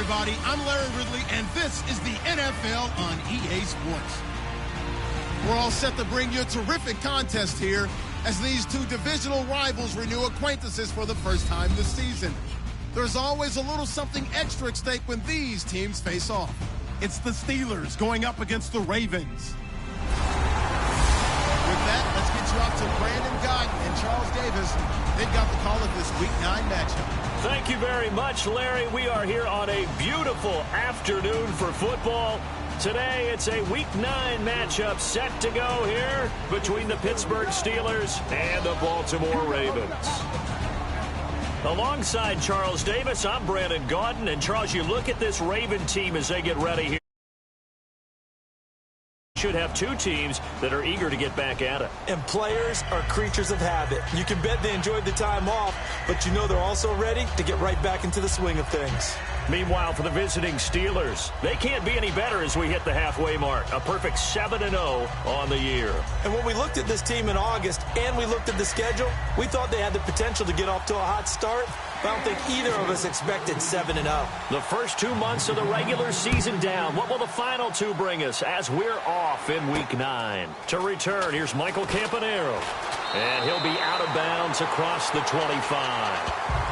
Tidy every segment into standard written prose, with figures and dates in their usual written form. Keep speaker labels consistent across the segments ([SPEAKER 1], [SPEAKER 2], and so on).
[SPEAKER 1] everybody. I'm Larry Ridley, and this is the NFL on EA Sports. We're all set to bring you a terrific contest here as these two divisional rivals renew acquaintances for the first time this season. There's always a little something extra at stake when these teams face off. It's the Steelers going up against the Ravens. With that, let's get you out to Brandon Guyton and Charles Davis. They've got the call of this Week 9 matchup.
[SPEAKER 2] Thank you very much, Larry. We are here on a beautiful afternoon for football. Today, it's a Week 9 matchup set to go here between the Pittsburgh Steelers and the Baltimore Ravens. Alongside Charles Davis, I'm Brandon Guyton. And, Charles, you look at this Raven team as they get ready here. Should have two teams that are eager to get back at it.
[SPEAKER 3] And players are creatures of habit. You can bet they enjoyed the time off, but you know they're also ready to get right back into the swing of things.
[SPEAKER 2] Meanwhile, for the visiting Steelers, they can't be any better as we hit the halfway mark. A perfect 7-0 on the year.
[SPEAKER 3] And when we looked at this team in August and we looked at the schedule, we thought they had the potential to get off to a hot start. But I don't think either of us expected 7-0.
[SPEAKER 2] The first 2 months of the regular season down. What will the final two bring us as we're off in Week 9? To return, here's Michael Campanaro. And he'll be out of bounds across the 25.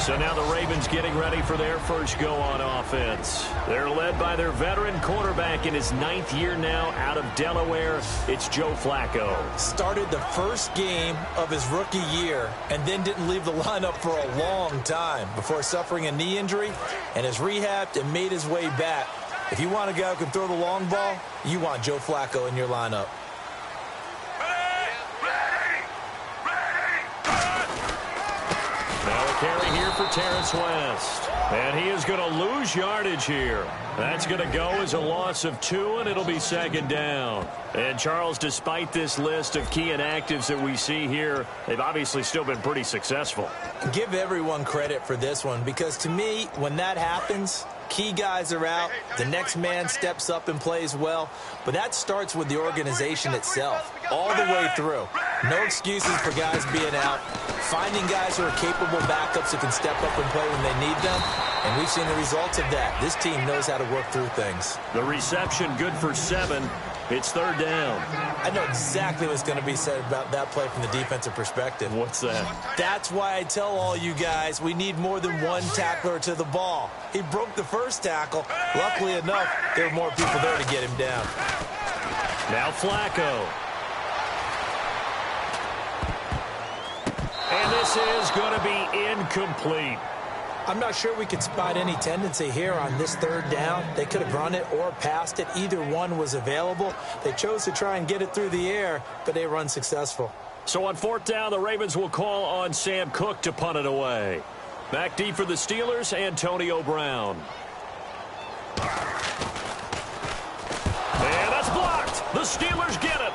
[SPEAKER 2] So now the Ravens getting ready for their first go on offense. They're led by their veteran quarterback in his 9th year now out of Delaware. It's Joe Flacco.
[SPEAKER 3] Started the first game of his rookie year and then didn't leave the lineup for a long time before suffering a knee injury and has rehabbed and made his way back. If you want a guy who can throw the long ball, you want Joe Flacco in your lineup.
[SPEAKER 2] Now a carry here for Terrence West. And he is going to lose yardage here. That's going to go as a loss of 2, and it'll be second down. And, Charles, despite this list of key inactives that we see here, they've obviously still been pretty successful.
[SPEAKER 3] Give everyone credit for this one because, to me, when that happens, key guys are out, the next man steps up and plays well, but that starts with the organization itself, all the way through. No excuses for guys being out, finding guys who are capable backups who can step up and play when they need them, and we've seen the results of that. This team knows how to work through things.
[SPEAKER 2] The reception good for 7. It's third down.
[SPEAKER 3] I know exactly what's going to be said about that play from the defensive perspective.
[SPEAKER 2] What's that?
[SPEAKER 3] That's why I tell all you guys we need more than one tackler to the ball. He broke the first tackle. Luckily enough, there were more people there to get him down.
[SPEAKER 2] Now Flacco. And this is going to be incomplete.
[SPEAKER 3] I'm not sure we could spot any tendency here on this third down. They could have run it or passed it. Either one was available. They chose to try and get it through the air, but they were unsuccessful.
[SPEAKER 2] So on fourth down, the Ravens will call on Sam Cook to punt it away. Back deep for the Steelers, Antonio Brown. And that's blocked. The Steelers get it.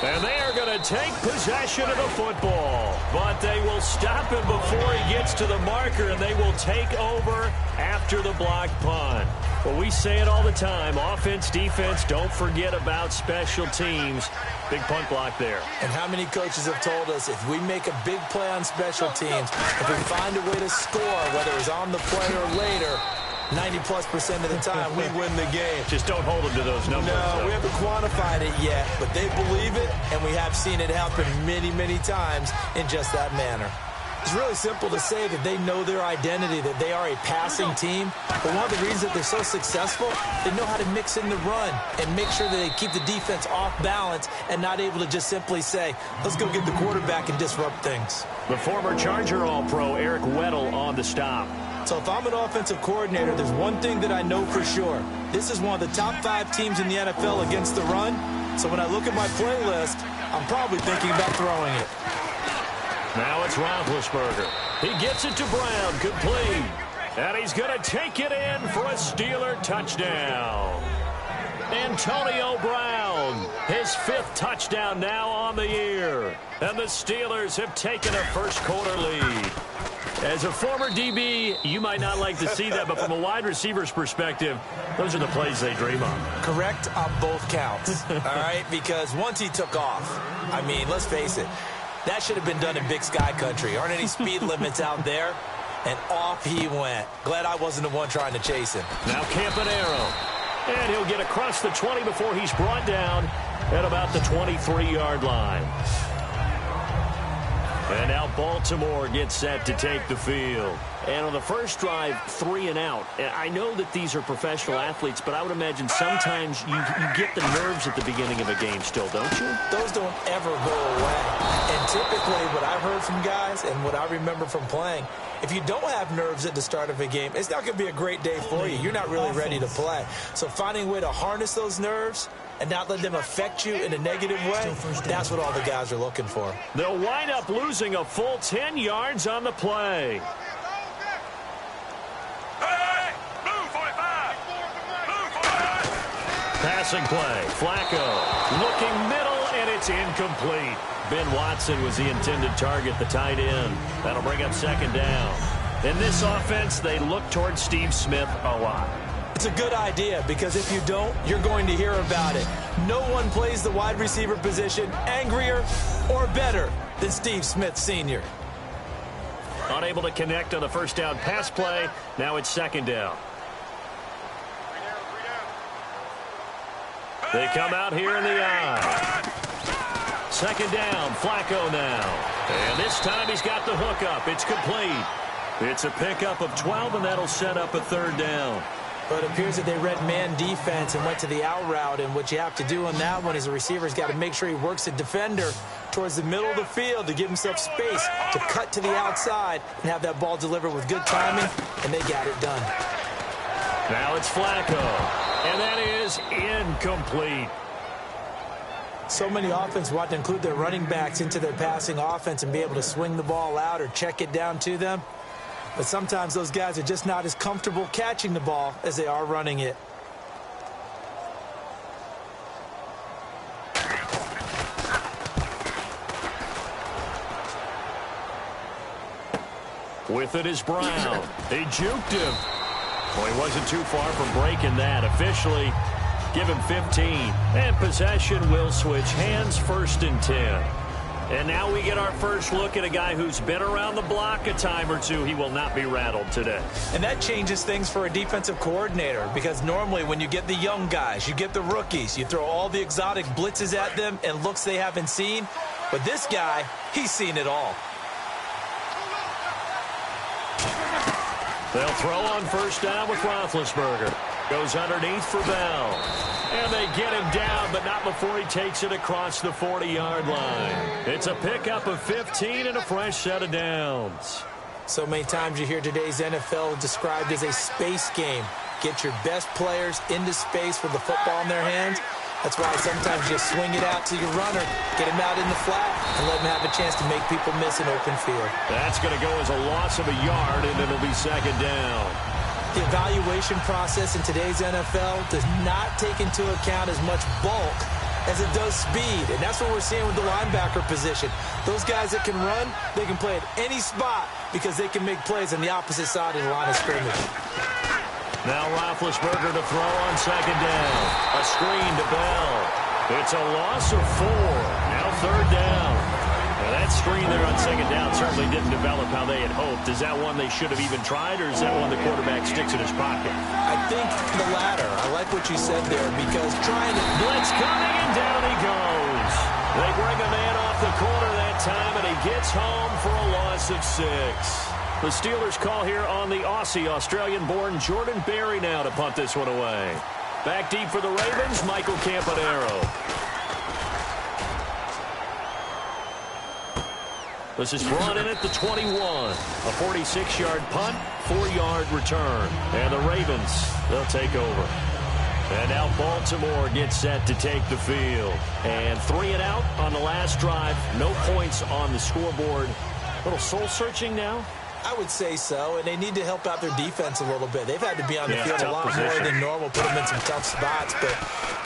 [SPEAKER 2] And they are going to take possession of the football. But they will stop him before he gets to the marker, and they will take over after the blocked punt. Well, we say it all the time. Offense, defense, don't forget about special teams. Big punt block there.
[SPEAKER 3] And how many coaches have told us if we make a big play on special teams, if we find a way to score, whether it's on the play or later, 90+% of the time, we win the game.
[SPEAKER 2] Just don't hold them to those numbers.
[SPEAKER 3] No, we haven't quantified it yet, but they believe it, and we have seen it happen many, many times in just that manner. It's really simple to say that they know their identity, that they are a passing team. But one of the reasons that they're so successful, they know how to mix in the run and make sure that they keep the defense off balance and not able to just simply say, let's go get the quarterback and disrupt things.
[SPEAKER 2] The former Charger All-Pro Eric Weddle on the stop.
[SPEAKER 3] So if I'm an offensive coordinator, there's one thing that I know for sure. This is one of the top 5 teams in the NFL against the run. So when I look at my playlist, I'm probably thinking about throwing it.
[SPEAKER 2] Now it's Roethlisberger. He gets it to Brown, complete. And he's going to take it in for a Steeler touchdown. Antonio Brown, his 5th touchdown now on the year. And the Steelers have taken a first-quarter lead. As a former DB, you might not like to see that, but from a wide receiver's perspective, those are the plays they dream of.
[SPEAKER 3] Correct on both counts, all right? Because once he took off, I mean, let's face it, that should have been done in Big Sky country. Aren't any speed limits out there? And off he went. Glad I wasn't the one trying to chase him.
[SPEAKER 2] Now Campanaro. And he'll get across the 20 before he's brought down at about the 23-yard line. And now Baltimore gets set to take the field. And on the first drive, 3 and out. And I know that these are professional athletes, but I would imagine sometimes you get the nerves at the beginning of a game still, don't you?
[SPEAKER 3] Those don't ever go away. And typically what I've heard from guys and what I remember from playing, if you don't have nerves at the start of a game, it's not going to be a great day for you. You're not really ready to play. So finding a way to harness those nerves and not let them affect you in a negative way, that's what all the guys are looking for.
[SPEAKER 2] They'll wind up losing a full 10 yards on the play. Passing play. Flacco looking middle, and it's incomplete. Ben Watson was the intended target, the tight end. That'll bring up second down. In this offense, they look towards Steve Smith a lot.
[SPEAKER 3] It's a good idea because if you don't, you're going to hear about it. No one plays the wide receiver position angrier or better than Steve Smith Sr.
[SPEAKER 2] Unable to connect on the first down pass play. Now it's second down. They come out here in the eye. Second down, Flacco now. And this time he's got the hook up. It's complete. It's a pickup of 12, and that'll set up a third down.
[SPEAKER 3] But it appears that they read man defense and went to the out route. And what you have to do on that one is a receiver's got to make sure he works the defender towards the middle of the field to give himself space to cut to the outside and have that ball delivered with good timing, and they got it done.
[SPEAKER 2] Now it's Flacco, and that is incomplete.
[SPEAKER 3] So many offenses want to include their running backs into their passing offense and be able to swing the ball out or check it down to them. But sometimes those guys are just not as comfortable catching the ball as they are running it.
[SPEAKER 2] With it is Brown. They juked him. Well, he wasn't too far from breaking that. Officially, give him 15. And possession will switch hands, 1st and 10. And now we get our first look at a guy who's been around the block a time or two. He will not be rattled today.
[SPEAKER 3] And that changes things for a defensive coordinator, because normally when you get the young guys, you get the rookies, you throw all the exotic blitzes at them and looks they haven't seen. But this guy, he's seen it all.
[SPEAKER 2] They'll throw on first down with Roethlisberger. Goes underneath for Bell. And they get him down, but not before he takes it across the 40-yard line. It's a pickup of 15 and a fresh set of downs.
[SPEAKER 3] So many times you hear today's NFL described as a space game. Get your best players into space with the football in their hands. That's why sometimes you swing it out to your runner, get him out in the flat, and let him have a chance to make people miss an open field.
[SPEAKER 2] That's going to go as a loss of a yard, and it'll be second down.
[SPEAKER 3] The evaluation process in today's NFL does not take into account as much bulk as it does speed, and that's what we're seeing with the linebacker position. Those guys that can run, they can play at any spot because they can make plays on the opposite side of the line of scrimmage.
[SPEAKER 2] Now Roethlisberger to throw on second down. A screen to Bell. It's a loss of 4. Now third down. Now that screen there on second down certainly didn't develop how they had hoped. Is that one they should have even tried, or is that one the quarterback sticks in his pocket?
[SPEAKER 3] I think the latter. I like what you said there, because trying to...
[SPEAKER 2] Blitz coming, and down he goes. They bring a man off the corner that time, and he gets home for a loss of 6. The Steelers call here on the Aussie, Australian-born Jordan Berry now to punt this one away. Back deep for the Ravens, Michael Campanaro. This is brought in at the 21. A 46-yard punt, 4-yard return. And the Ravens, they'll take over. And now Baltimore gets set to take the field. And 3 and out on the last drive. No points on the scoreboard. A little soul-searching now.
[SPEAKER 3] I would say so, and they need to help out their defense a little bit. They've had to be on the field a lot more than normal, put them in some tough spots. But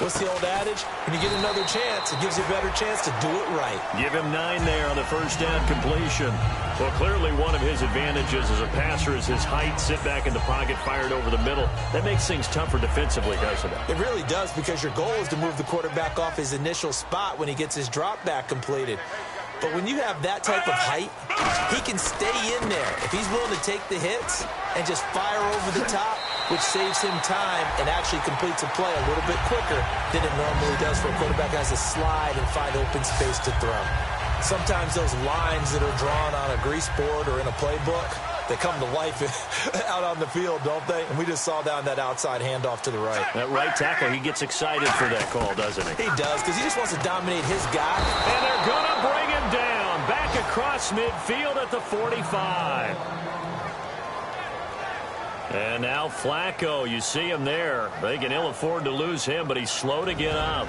[SPEAKER 3] what's the old adage? When you get another chance, it gives you a better chance to do it right.
[SPEAKER 2] Give him 9 there on the first down completion. Well, clearly one of his advantages as a passer is his height. Sit back in the pocket, fired over the middle. That makes things tougher defensively, doesn't it?
[SPEAKER 3] It really does, because your goal is to move the quarterback off his initial spot when he gets his drop back completed. But when you have that type of height, he can stay in there. If he's willing to take the hits and just fire over the top, which saves him time and actually completes a play a little bit quicker than it normally does for a quarterback who has to slide and find open space to throw. Sometimes those lines that are drawn on a grease board or in a playbook, they come to life out on the field, don't they? And we just saw down that outside handoff to the right.
[SPEAKER 2] That right tackle, he gets excited for that call, doesn't he?
[SPEAKER 3] He does, because he just wants to dominate his guy.
[SPEAKER 2] And they're going to bring him down. Back across midfield at the 45. And now Flacco, you see him there. They can ill afford to lose him, but he's slow to get up.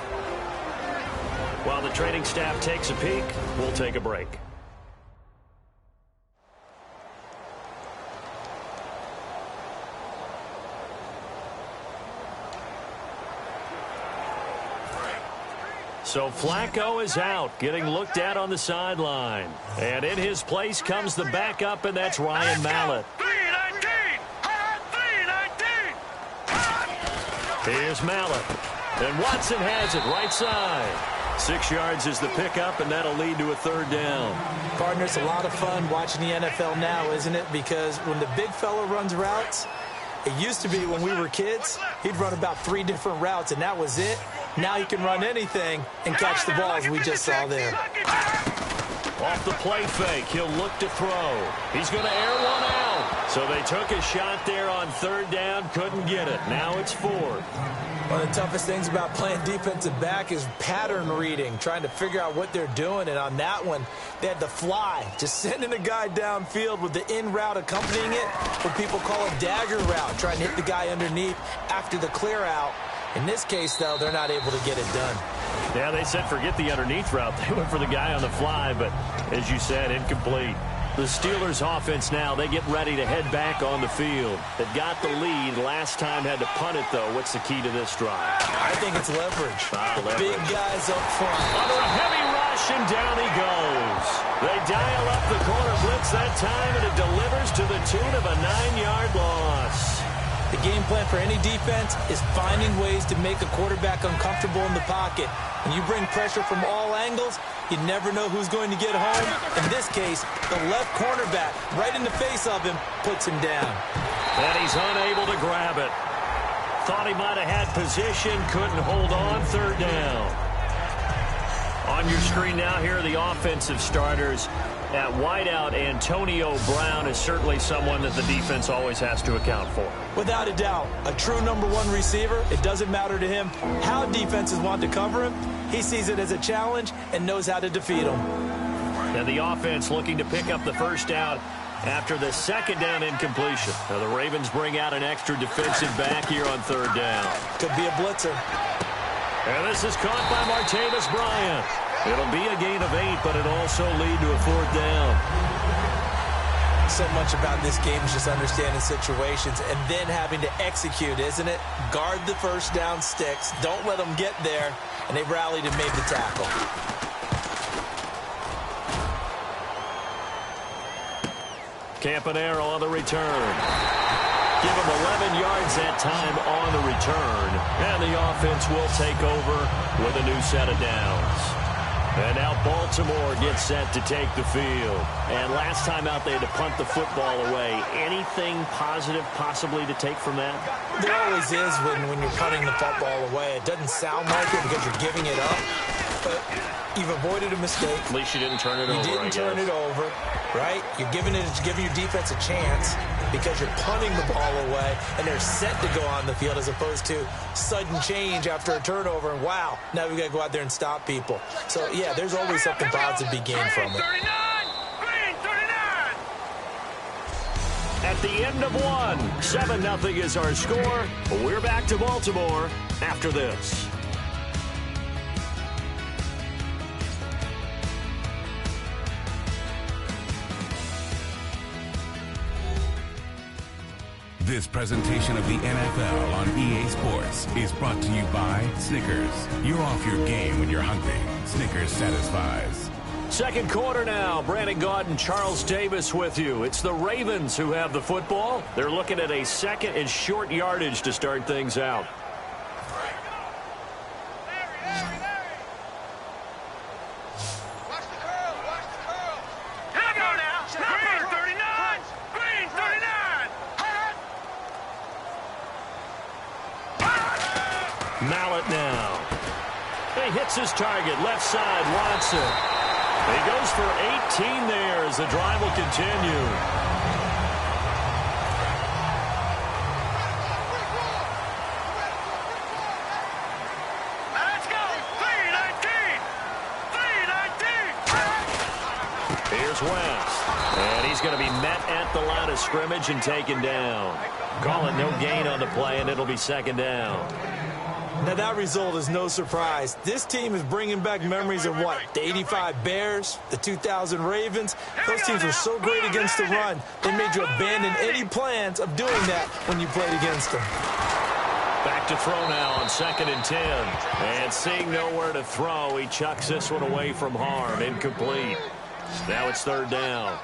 [SPEAKER 2] While the training staff takes a peek, we'll take a break. So Flacco is out, getting looked at on the sideline. And in his place comes the backup, and that's Ryan Mallett. Here's Mallett. And Watson has it right side. 6 yards is the pickup, and that'll lead to a third down.
[SPEAKER 3] Partner, it's a lot of fun watching the NFL now, isn't it? Because when the big fella runs routes, it used to be when we were kids, he'd run about 3 different routes, and that was it. Now he can run anything and catch the ball, as we just saw there.
[SPEAKER 2] Off the play fake, he'll look to throw. He's going to air one out. So they took a shot there on third down, couldn't get it. Now it's fourth.
[SPEAKER 3] One of the toughest things about playing defensive back is pattern reading, trying to figure out what they're doing. And on that one, they had the fly, just sending a guy downfield with the in route accompanying it, what people call a dagger route, trying to hit the guy underneath after the clear out. In this case, though, they're not able to get it done.
[SPEAKER 2] Yeah, they said forget the underneath route. They went for the guy on the fly, but as you said, incomplete. The Steelers offense now, they get ready to head back on the field. They've got the lead. Last time had to punt it, though. What's the key to this drive?
[SPEAKER 3] I think it's leverage.
[SPEAKER 2] Leverage.
[SPEAKER 3] Big guys up front.
[SPEAKER 2] Under a heavy rush, and down he goes. They dial up the corner blitz that time, and it delivers to the tune of a 9-yard loss.
[SPEAKER 3] The game plan for any defense is finding ways to make a quarterback uncomfortable in the pocket. When you bring pressure from all angles, you never know who's going to get home. In this case, the left cornerback, right in the face of him, puts him down.
[SPEAKER 2] And he's unable to grab it. Thought he might have had position, couldn't hold on, third down. On your screen now, here are the offensive starters. At wideout, Antonio Brown is certainly someone that the defense always has to account for.
[SPEAKER 3] Without a doubt, a true number one receiver. It doesn't matter to him how defenses want to cover him. He sees it as a challenge and knows how to defeat them.
[SPEAKER 2] And the offense looking to pick up the first down after the second down incompletion. Now the Ravens bring out an extra defensive back here on third down.
[SPEAKER 3] Could be a blitzer.
[SPEAKER 2] And this is caught by Martavis Bryant. It'll be a gain of 8, but it'll also lead to a fourth down.
[SPEAKER 3] So much about this game is just understanding situations and then having to execute, isn't it? Guard the first down sticks. Don't let them get there. And they rallied and made the tackle.
[SPEAKER 2] Campanaro on the return. Give him 11 yards that time on the return. And the offense will take over with a new set of downs. And now Baltimore gets set to take the field. And last time out, they had to punt the football away. Anything positive possibly to take from that?
[SPEAKER 3] There always is when you're punting the football away. It doesn't sound like it because you're giving it up. But you've avoided a mistake.
[SPEAKER 2] At least you didn't turn it over,
[SPEAKER 3] You didn't turn it over, right? You're giving your defense a chance because you're punting the ball away, and they're set to go on the field as opposed to sudden change after a turnover, and wow, now we've got to go out there and stop people. So, yeah, there's always something positive to be gained from it.
[SPEAKER 2] At the end of one, 7-0 is our score. We're back to Baltimore after this.
[SPEAKER 4] This presentation of the NFL on EA Sports is brought to you by Snickers. You're off your game when you're hungry. Snickers satisfies.
[SPEAKER 2] Second quarter now. Brandon Gaudin, Charles Davis with you. It's the Ravens who have the football. They're looking at a second and short yardage to start things out. Mallet now. He hits his target, left side, Watson. He goes for 18 there as the drive will continue.
[SPEAKER 5] Let's go! 319! 319!
[SPEAKER 2] Here's West. And he's going to be met at the line of scrimmage and taken down. Call it no gain on the play, and it'll be second down.
[SPEAKER 3] Now, that result is no surprise. This team is bringing back memories of what? The 85 Bears, the 2000 Ravens. Those teams were so great against the run, they made you abandon any plans of doing that when you played against them.
[SPEAKER 2] Back to throw now on 2nd and 10. And seeing nowhere to throw, he chucks this one away from harm. Incomplete. Now it's 3rd down.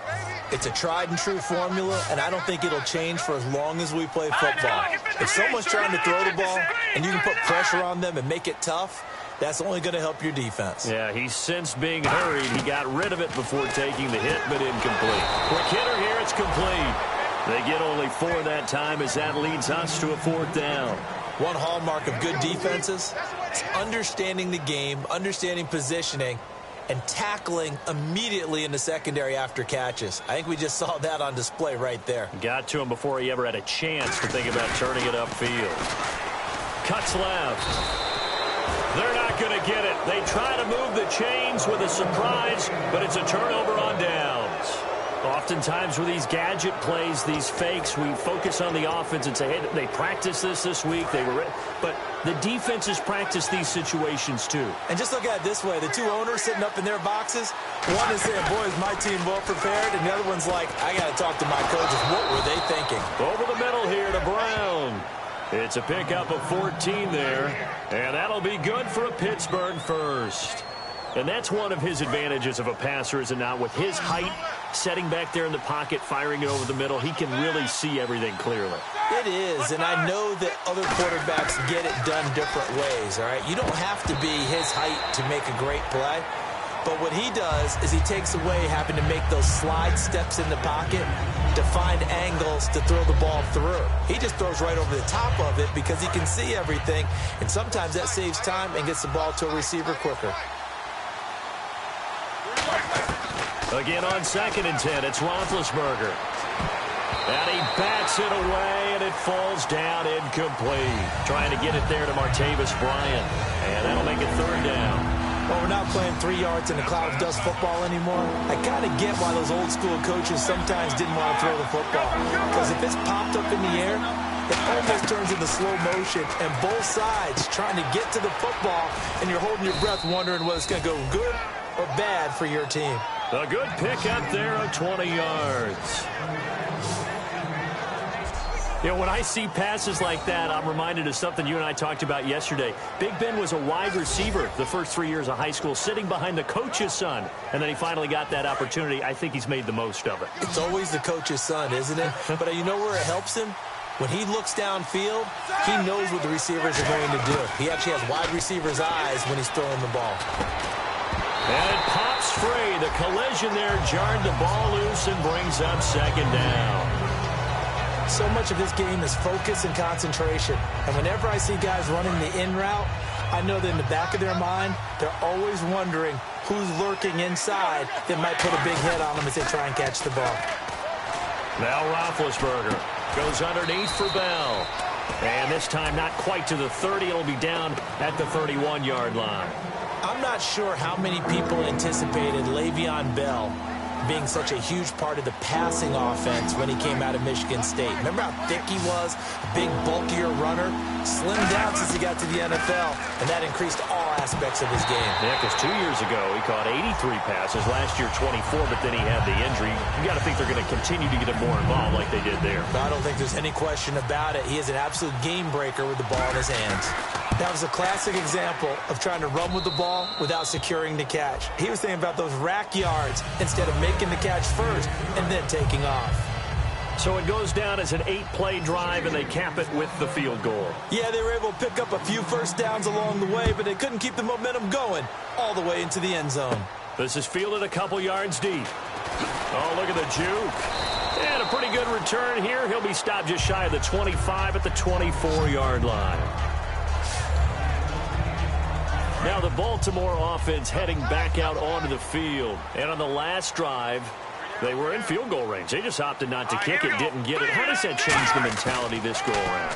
[SPEAKER 3] It's a tried-and-true formula, and I don't think it'll change for as long as we play football. If someone's trying to throw the ball and you can put pressure on them and make it tough, that's only going to help your defense.
[SPEAKER 2] Yeah, he's since being hurried. He got rid of it before taking the hit, but incomplete. Quick hitter here, it's complete. They get only 4 that time as that leads us to a 4th down.
[SPEAKER 3] One hallmark of good defenses is understanding the game, understanding positioning, and tackling immediately in the secondary after catches. I think we just saw that on display right there.
[SPEAKER 2] Got to him before he ever had a chance to think about turning it upfield. Cuts left. They're not going to get it. They try to move the chains with a surprise, but it's a turnover on downs. Oftentimes with these gadget plays, these fakes, we focus on the offense and say, hey, they practiced this week. They were, but the defenses practice these situations too.
[SPEAKER 3] And just look at it this way. The two owners sitting up in their boxes, one is saying, boy, is my team well prepared? And the other one's like, I got to talk to my coaches. What were they thinking?
[SPEAKER 2] Over the middle here to Brown. It's a pickup of 14 there, and that'll be good for a Pittsburgh first. And that's one of his advantages of a passer, is it not? With his height, setting back there in the pocket, firing it over the middle, he can really see everything clearly.
[SPEAKER 3] It is, and I know that other quarterbacks get it done different ways, all right? You don't have to be his height to make a great play. But what he does is he takes away having to make those slide steps in the pocket to find angles to throw the ball through. He just throws right over the top of it because he can see everything, and sometimes that saves time and gets the ball to a receiver quicker.
[SPEAKER 2] Again on 2nd and 10, it's Roethlisberger. And he bats it away, and it falls down incomplete. Trying to get it there to Martavis Bryant, and that'll make it 3rd down.
[SPEAKER 3] Well, we're not playing 3 yards in a cloud of dust football anymore. I kind of get why those old school coaches sometimes didn't want to throw the football. Because if it's popped up in the air, it almost turns into slow motion, and both sides trying to get to the football, and you're holding your breath wondering whether it's going to go good or bad for your team.
[SPEAKER 2] A good pickup there of 20 yards. You know, when I see passes like that, I'm reminded of something you and I talked about yesterday. Big Ben was a wide receiver the first 3 years of high school, sitting behind the coach's son, and then he finally got that opportunity. I think he's made the most of it.
[SPEAKER 3] It's always the coach's son, isn't it? But you know where it helps him? When he looks downfield, he knows what the receivers are going to do. He actually has wide receivers' eyes when he's throwing the ball.
[SPEAKER 2] And it pops free. The collision there jarred the ball loose and brings up 2nd down.
[SPEAKER 3] So much of this game is focus and concentration. And whenever I see guys running the in route, I know that in the back of their mind, they're always wondering who's lurking inside that might put a big hit on them as they try and catch the ball.
[SPEAKER 2] Now Roethlisberger goes underneath for Bell. And this time not quite to the 30. It'll be down at the 31-yard line.
[SPEAKER 3] I'm not sure how many people anticipated Le'Veon Bell being such a huge part of the passing offense when he came out of Michigan State. Remember how thick he was? A big, bulkier runner. Slimmed down since he got to the NFL, and that increased all aspects of his game.
[SPEAKER 2] Yeah, because 2 years ago, he caught 83 passes. Last year, 24, but then he had the injury. You got to think they're going to continue to get him more involved like they did there.
[SPEAKER 3] I don't think there's any question about it. He is an absolute game breaker with the ball in his hands. That was a classic example of trying to run with the ball without securing the catch. He was thinking about those rack yards instead of making the catch first and then taking off.
[SPEAKER 2] So it goes down as an 8-play drive, and they cap it with the field goal.
[SPEAKER 3] Yeah, they were able to pick up a few first downs along the way, but they couldn't keep the momentum going all the way into the end zone.
[SPEAKER 2] This is fielded a couple yards deep. Oh, look at the juke. And a pretty good return here. He'll be stopped just shy of the 25 at the 24-yard line. Now the Baltimore offense heading back out onto the field. And on the last drive, they were in field goal range. They just opted not to kick it, didn't get it. How does that change the mentality this go-around?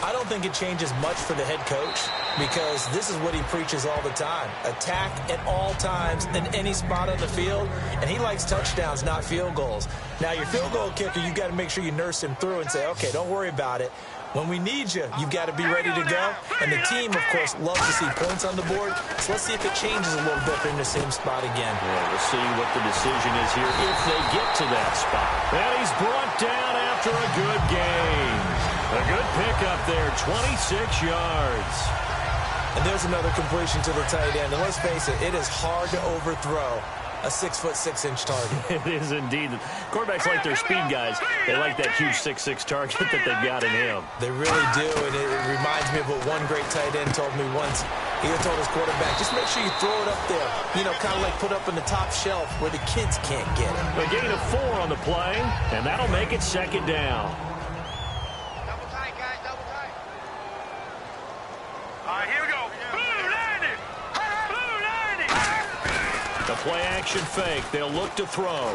[SPEAKER 3] I don't think it changes much for the head coach because this is what he preaches all the time. Attack at all times in any spot on the field, and he likes touchdowns, not field goals. Now, your field goal kicker, you've got to make sure you nurse him through and say, okay, don't worry about it. When we need you, you've got to be ready to go. And the team, of course, loves to see points on the board. So let's see if it changes a little bit. They're in the same spot again.
[SPEAKER 2] Yeah, we'll see what the decision is here if they get to that spot. And he's brought down after a good gain. A good pickup there, 26 yards.
[SPEAKER 3] And there's another completion to the tight end. And let's face it, it is hard to overthrow a 6'6" target.
[SPEAKER 2] It is indeed. Quarterbacks like their speed guys. They like that huge 6'6" target that they've got in him.
[SPEAKER 3] They really do, and it reminds me of what one great tight end told me once. He told his quarterback, just make sure you throw it up there. You know, kind of like put up in the top shelf where the kids can't get it.
[SPEAKER 2] A gain of 4 on the play, and that'll make it second down.
[SPEAKER 5] Double tight, guys, double tight. All right, here we go. Blue 90. Blue 90.
[SPEAKER 2] The play action fake. They'll look to throw.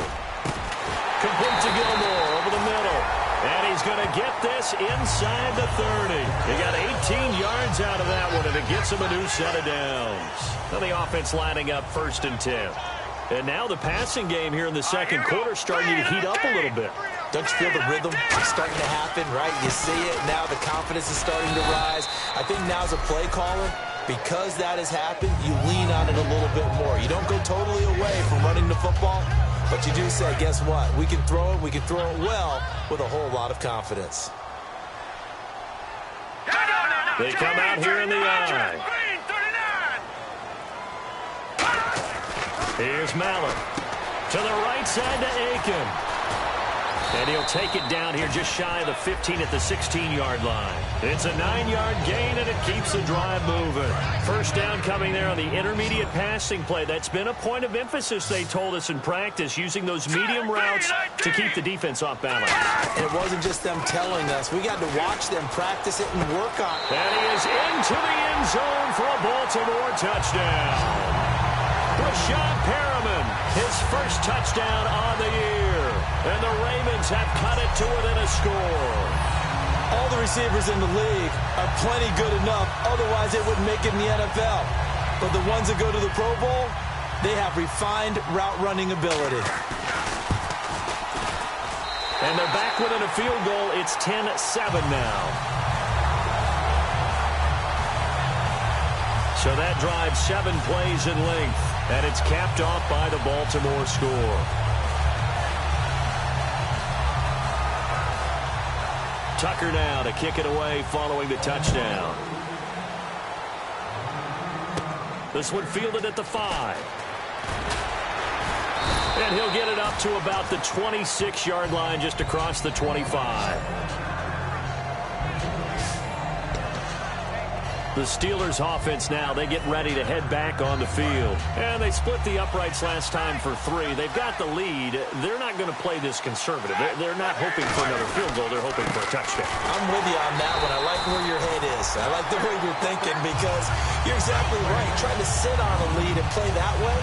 [SPEAKER 2] Complete to Gilmore over the middle. And he's going to get this inside the 30. He got 18 yards out of that one, and it gets him a new set of downs. Now the offense lining up 1st and 10. And now the passing game here in the second quarter starting to heat up a little bit.
[SPEAKER 3] Don't you feel the rhythm starting to happen, right? You see it. Now the confidence is starting to rise. I think now as a play caller, because that has happened, you lean on it a little bit more. You don't go totally away from running the football, but you do say, guess what? We can throw it well with a whole lot of confidence.
[SPEAKER 2] They come out here in the eye. Here's Mallett. To the right side to Aiken. And he'll take it down here just shy of the 15 at the 16-yard line. It's a 9-yard gain, and it keeps the drive moving. First down coming there on the intermediate passing play. That's been a point of emphasis, they told us in practice, using those medium routes to keep the defense off balance.
[SPEAKER 3] And it wasn't just them telling us. We got to watch them practice it and work on it.
[SPEAKER 2] And he is into the end zone for a Baltimore touchdown. Rashad Perriman, his first touchdown on the year. And the Ravens have cut it to within a score.
[SPEAKER 3] All the receivers in the league are plenty good enough. Otherwise, they wouldn't make it in the NFL. But the ones that go to the Pro Bowl, they have refined route running ability.
[SPEAKER 2] And they're back within a field goal. It's 10-7 now. So that drives 7 plays in length. And it's capped off by the Baltimore score. Tucker now to kick it away following the touchdown. This one fielded at the 5. And he'll get it up to about the 26-yard line, just across the 25. The Steelers offense now, they get ready to head back on the field. And they split the uprights last time for 3. They've got the lead. They're not going to play this conservative. They're not hoping for another field goal. They're hoping for a touchdown.
[SPEAKER 3] I'm with you on that one. I like where your head is. I like the way you're thinking because you're exactly right. Trying to sit on a lead and play that way,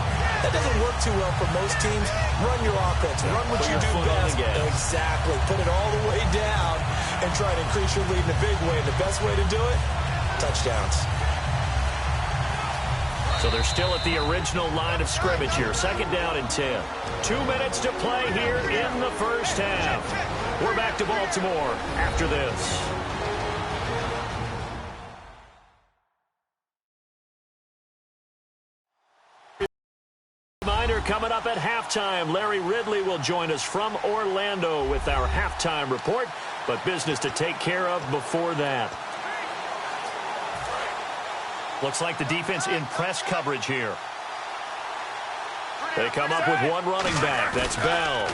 [SPEAKER 3] that doesn't work too well for most teams. Run your offense. Run what you do best. Exactly. Put it all the way down and try to increase your lead in a big way. And the best way to do it, touchdowns.
[SPEAKER 2] So they're still at the original line of scrimmage here. Second down and 10. 2 minutes to play here in the first half. We're back to Baltimore after this. Reminder coming up at halftime. Larry Ridley will join us from Orlando with our halftime report. But business to take care of before that. Looks like the defense in press coverage here. They come up with one running back. That's Bell.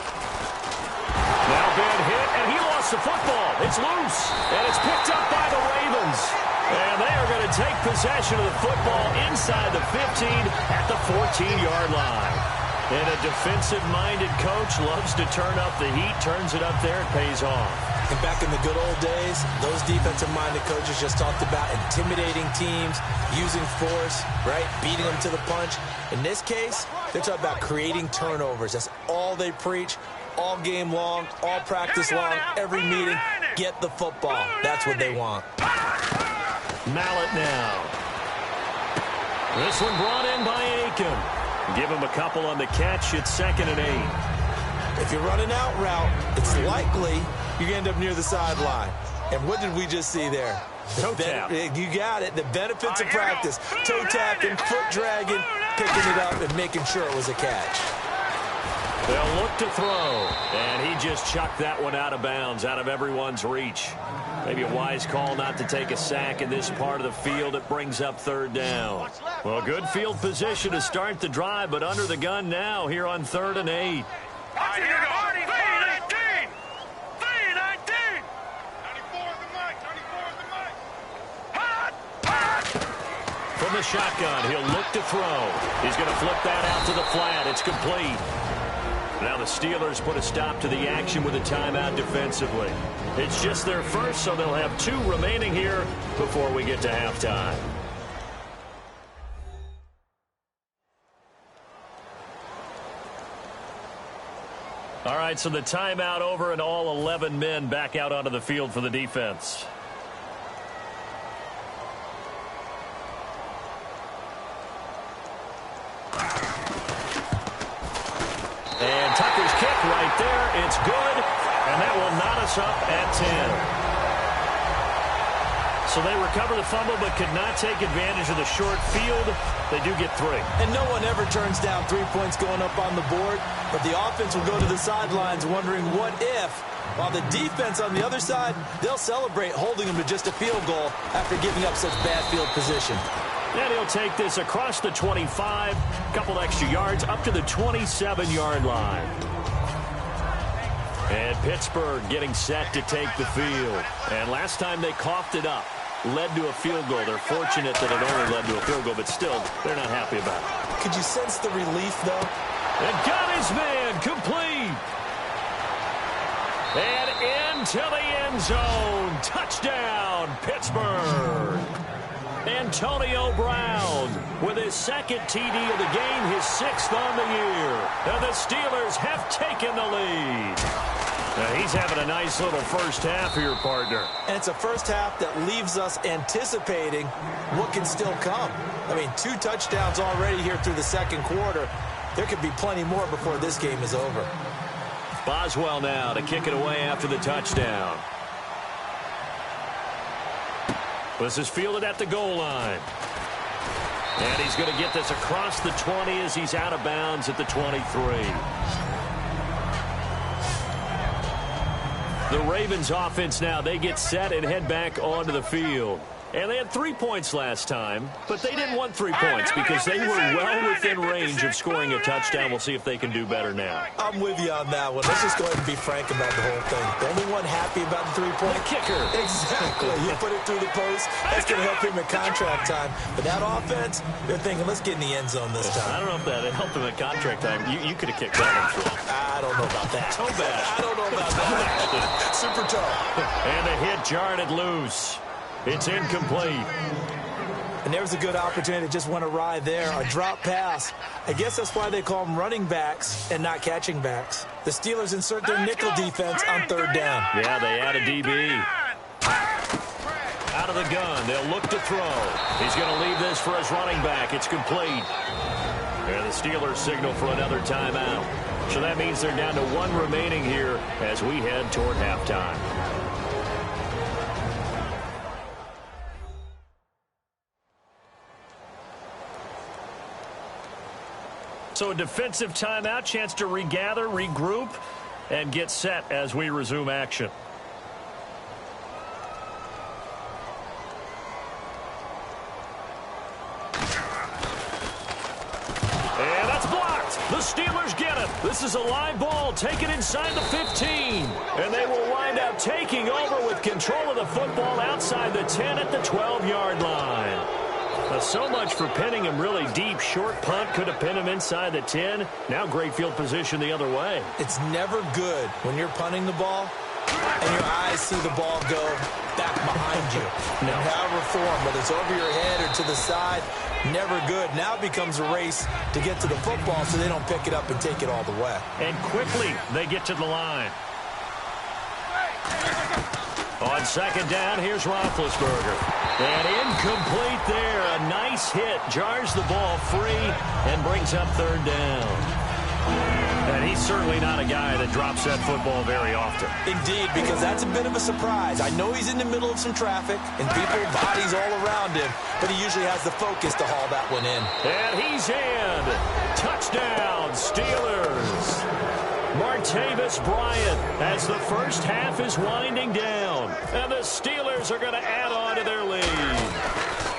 [SPEAKER 2] Now bad hit, and he lost the football. It's loose, and it's picked up by the Ravens. And they are going to take possession of the football inside the 15 at the 14-yard line. And a defensive-minded coach loves to turn up the heat, turns it up there, it pays off.
[SPEAKER 3] And back in the good old days, those defensive-minded coaches just talked about intimidating teams, using force, right, beating them to the punch. In this case, they're talking about creating turnovers. That's all they preach, all game long, all practice long, every meeting. Get the football. That's what they want.
[SPEAKER 2] Mallet now. This one brought in by Aiken. Give him a couple on the catch. It's 2nd and 8.
[SPEAKER 3] If you run an out route, it's likely you're going to end up near the sideline. And what did we just see there?
[SPEAKER 2] Toe tap.
[SPEAKER 3] You got it. The benefits of practice. Toe tapping, foot dragging, picking it up, and making sure it was a catch.
[SPEAKER 2] They'll look to throw. And he just chucked that one out of bounds, out of everyone's reach. Maybe a wise call not to take a sack in this part of the field. It brings up 3rd down. Well, good field position to start the drive, but under the gun now here on 3rd and 8.
[SPEAKER 5] Here you go. 3-19. 3-19. 94 is the mic. 94 is the mic. Hot. Hot.
[SPEAKER 2] From the shotgun, he'll look to throw. He's going to flip that out to the flat. It's complete. Now the Steelers put a stop to the action with a timeout defensively. It's just their first, so they'll have 2 remaining here before we get to halftime. All right, so the timeout over and all 11 men back out onto the field for the defense. And Tucker's kick right there. It's good, and that will knot us up at 10. So they recover the fumble but could not take advantage of the short field. They do get 3.
[SPEAKER 3] And no one ever turns down 3 points going up on the board, but the offense will go to the sidelines wondering what if. While the defense on the other side, they'll celebrate holding them to just a field goal after giving up such bad field position.
[SPEAKER 2] And he'll take this across the 25, couple extra yards, up to the 27-yard line. And Pittsburgh getting set to take the field. And last time they coughed it up, led to a field goal. They're fortunate that it only led to a field goal, but still, they're not happy about it.
[SPEAKER 3] Could you sense the relief, though?
[SPEAKER 2] And got his man complete. And into the end zone. Touchdown, Pittsburgh. Antonio Brown with his 2nd TD of the game, his 6th on the year. And the Steelers have taken the lead. Now he's having a nice little first half here, partner.
[SPEAKER 3] And it's a first half that leaves us anticipating what can still come. I mean, 2 touchdowns already here through the 2nd quarter. There could be plenty more before this game is over.
[SPEAKER 2] Boswell now to kick it away after the touchdown. This is fielded at the goal line. And he's going to get this across the 20 as he's out of bounds at the 23. The Ravens offense now, they get set and head back onto the field. And they had 3 points last time, but they didn't want 3 points because they were well within range of scoring a touchdown. We'll see if they can do better now.
[SPEAKER 3] I'm with you on that one. Let's just go ahead and be frank about the whole thing. The only one happy about the 3-point
[SPEAKER 2] kicker.
[SPEAKER 3] Exactly. You put it through the post. That's going to help him at contract time. But that offense, they're thinking, let's get in the end zone this time.
[SPEAKER 2] I don't know if that helped him at contract time. You could have kicked that one.
[SPEAKER 3] I don't know about that.
[SPEAKER 2] Toe bash.
[SPEAKER 3] I don't know about that. Super toe.
[SPEAKER 2] And a hit jarred it loose. It's incomplete.
[SPEAKER 3] And there was a good opportunity that just went awry there. A drop pass. I guess that's why they call them running backs and not catching backs. The Steelers insert their nickel defense on 3rd down.
[SPEAKER 2] Yeah, they add a DB. Out of the gun. They'll look to throw. He's going to leave this for his running back. It's complete. And the Steelers signal for another timeout. So that means they're down to 1 remaining here as we head toward halftime. So a defensive timeout, chance to regather, regroup, and get set as we resume action. And that's blocked. The Steelers get it. This is a live ball taken inside the 15. And they will wind up taking over with control of the football outside the 10 at the 12-yard line. So much for pinning him really deep. Short punt could have pinned him inside the 10. Now great field position the other way.
[SPEAKER 3] It's never good when you're punting the ball and your eyes see the ball go back behind you. No. However form, whether it's over your head or to the side, never good. Now it becomes a race to get to the football so they don't pick it up and take it all the way.
[SPEAKER 2] And quickly they get to the line. On second down, here's Roethlisberger. And incomplete there. A nice hit. Jars the ball free and brings up third down. And he's certainly not a guy that drops that football very often.
[SPEAKER 3] Indeed, because that's a bit of a surprise. I know he's in the middle of some traffic and people, bodies all around him, but he usually has the focus to haul that one in.
[SPEAKER 2] And he's in. Touchdown, Steelers. Martavis Bryant as the first half is winding down. And the Steelers are going to add on to their lead.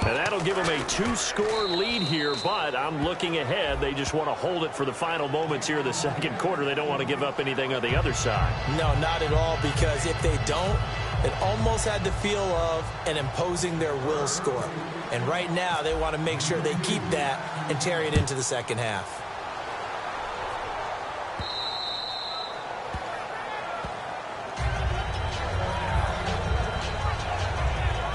[SPEAKER 2] And that'll give them a 2-score lead here, but I'm looking ahead. They just want to hold it for the final moments here in the second quarter. They don't want to give up anything on the other side.
[SPEAKER 3] No, not at all, because if they don't, it almost had the feel of an imposing their will score. And right now, they want to make sure they keep that and carry it into the second half.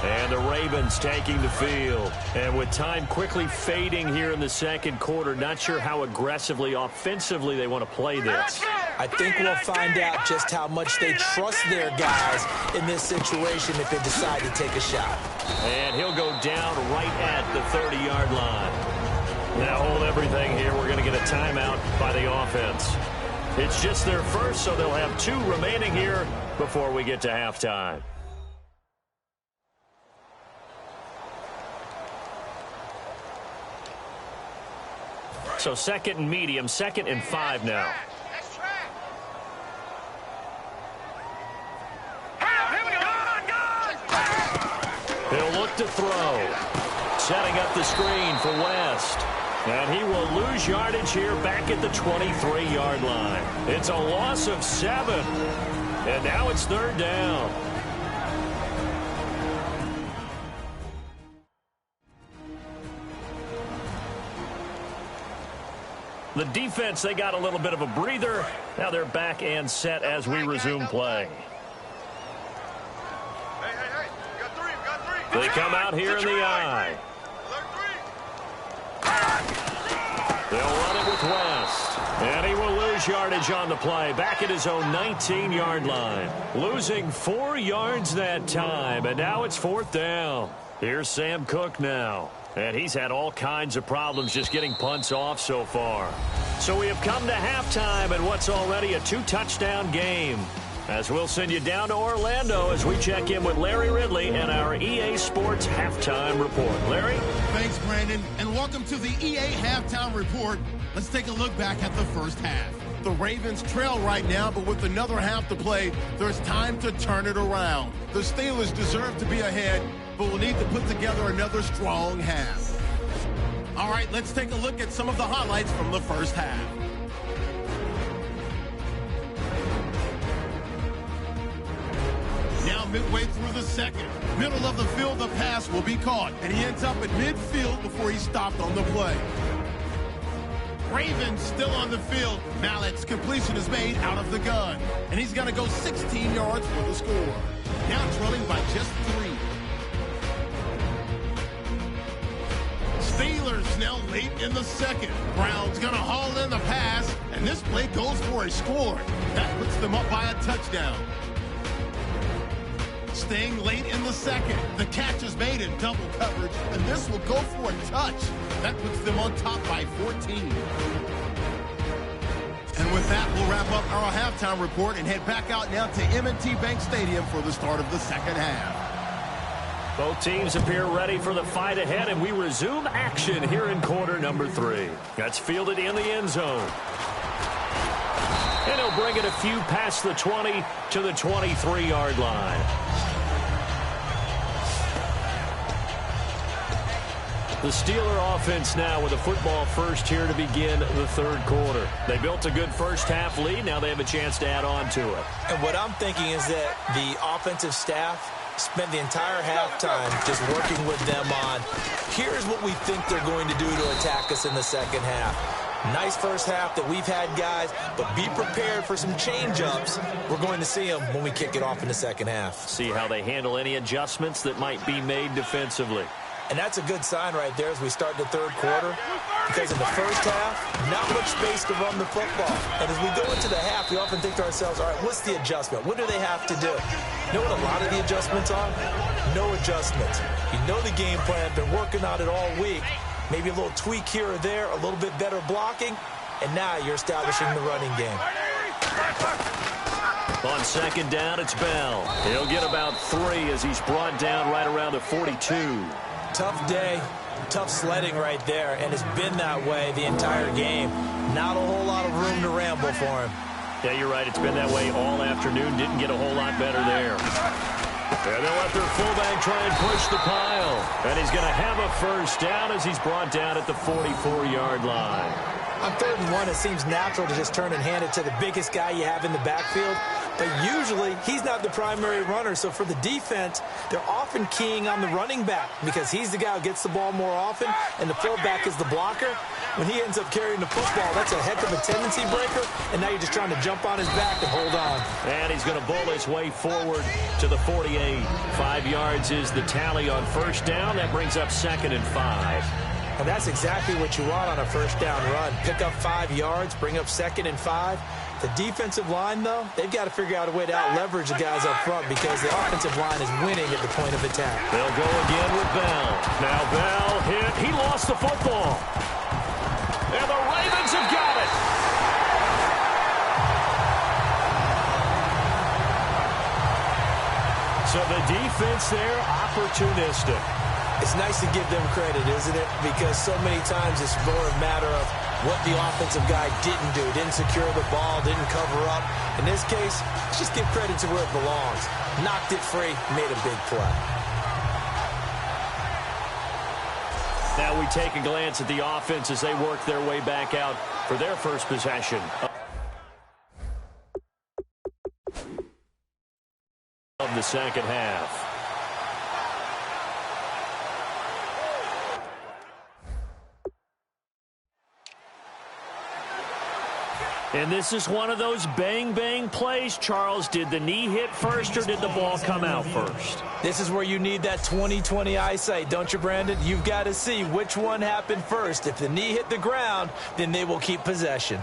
[SPEAKER 2] And the Ravens taking the field. And with time quickly fading here in the second quarter, not sure how aggressively, offensively they want to play this.
[SPEAKER 3] I think we'll find out just how much they trust their guys in this situation if they decide to take a shot.
[SPEAKER 2] And he'll go down right at the 30-yard line. Now hold everything here. We're going to get a timeout by the offense. It's just their first, so they'll have 2 remaining here before we get to halftime. So second and medium, 2nd and 5 now. He'll look to throw. Setting up the screen for West. And he will lose yardage here back at the 23-yard line. It's a loss of 7. And now it's third down. The defense, they got a little bit of a breather. Now they're back and set as we resume play. They come out here in the eye. They'll run it with West. And he will lose yardage on the play. Back at his own 19-yard line. Losing 4 yards that time. And now it's 4th down. Here's Sam Cook now. And he's had all kinds of problems just getting punts off so far. So we have come to halftime in what's already a 2-touchdown game. As we'll send you down to Orlando as we check in with Larry Ridley and our EA Sports Halftime Report. Larry?
[SPEAKER 1] Thanks, Brandon, and welcome to the EA Halftime Report. Let's take a look back at the first half. The Ravens trail right now, but with another half to play, there's time to turn it around. The Steelers deserve to be ahead, but will need to put together another strong half. All right, let's take a look at some of the highlights from the first half. Now midway through the second, middle of the field, the pass will be caught, and he ends up at midfield before he stopped on the play. Ravens still on the field. Mallett's completion is made out of the gun, and he's going to go 16 yards for the score. Now trailing by just 3. Steelers now late in the second. Brown's going to haul in the pass, and this play goes for a score. That puts them up by a touchdown. Staying late in the second. The catch is made in double coverage, and this will go for a touch. That puts them on top by 14. And with that, we'll wrap up our halftime report and head back out now to M&T Bank Stadium for the start of the second half.
[SPEAKER 2] Both teams appear ready for the fight ahead, and we resume action here in quarter number 3. That's fielded in the end zone. And he'll bring it a few past the 20 to the 23-yard line. The Steeler offense now with a football first here to begin the third quarter. They built a good first half lead. Now they have a chance to add on to it.
[SPEAKER 3] And what I'm thinking is that the offensive staff spent the entire halftime just working with them on, here's what we think they're going to do to attack us in the second half. Nice first half that we've had, guys, but be prepared for some change-ups. We're going to see them when we kick it off in the second half.
[SPEAKER 2] See how they handle any adjustments that might be made defensively.
[SPEAKER 3] And that's a good sign right there as we start the third quarter, because in the first half, not much space to run the football. And as we go into the half, we often think to ourselves, all right, what's the adjustment? What do they have to do? You know what a lot of the adjustments are? No adjustments. You know the game plan, been working on it all week. Maybe a little tweak here or there, a little bit better blocking, and now you're establishing the running game.
[SPEAKER 2] On second down, it's Bell. He'll get about 3 as he's brought down right around the 42.
[SPEAKER 3] Tough day, tough sledding right there, and it's been that way the entire game. Not a whole lot of room to ramble for him.
[SPEAKER 2] Yeah, you're right. It's been that way all afternoon. Didn't get a whole lot better there. And they'll let their fullback try and push the pile. And he's going to have a first down as he's brought down at the 44-yard line.
[SPEAKER 3] On 3rd and 1, it seems natural to just turn and hand it to the biggest guy you have in the backfield. But usually, he's not the primary runner. So for the defense, they're often keying on the running back because he's the guy who gets the ball more often, and the fullback is the blocker. When he ends up carrying the football, that's a heck of a tendency breaker, and now you're just trying to jump on his back and hold on.
[SPEAKER 2] And he's going to bull his way forward to the 48. 5 yards is the tally on first down. That brings up 2nd and 5.
[SPEAKER 3] And that's exactly what you want on a first down run. Pick up 5 yards, bring up 2nd and 5. The defensive line, though, they've got to figure out a way to out-leverage the guys up front because the offensive line is winning at the point of attack.
[SPEAKER 2] They'll go again with Bell. Now Bell hit. He lost the football. And the Ravens have got it. So the defense there, opportunistic.
[SPEAKER 3] It's nice to give them credit, isn't it? Because so many times it's more a matter of what the offensive guy didn't do. Didn't secure the ball, didn't cover up. In this case, let's just give credit to where it belongs. Knocked it free, made a big play.
[SPEAKER 2] Now we take a glance at the offense as they work their way back out for their first possession of the second half. And this is one of those bang-bang plays, Charles. Did the knee hit first or did the ball come out first?
[SPEAKER 3] This is where you need that 20/20 eyesight, don't you, Brandon? You've got to see which one happened first. If the knee hit the ground, then they will keep possession.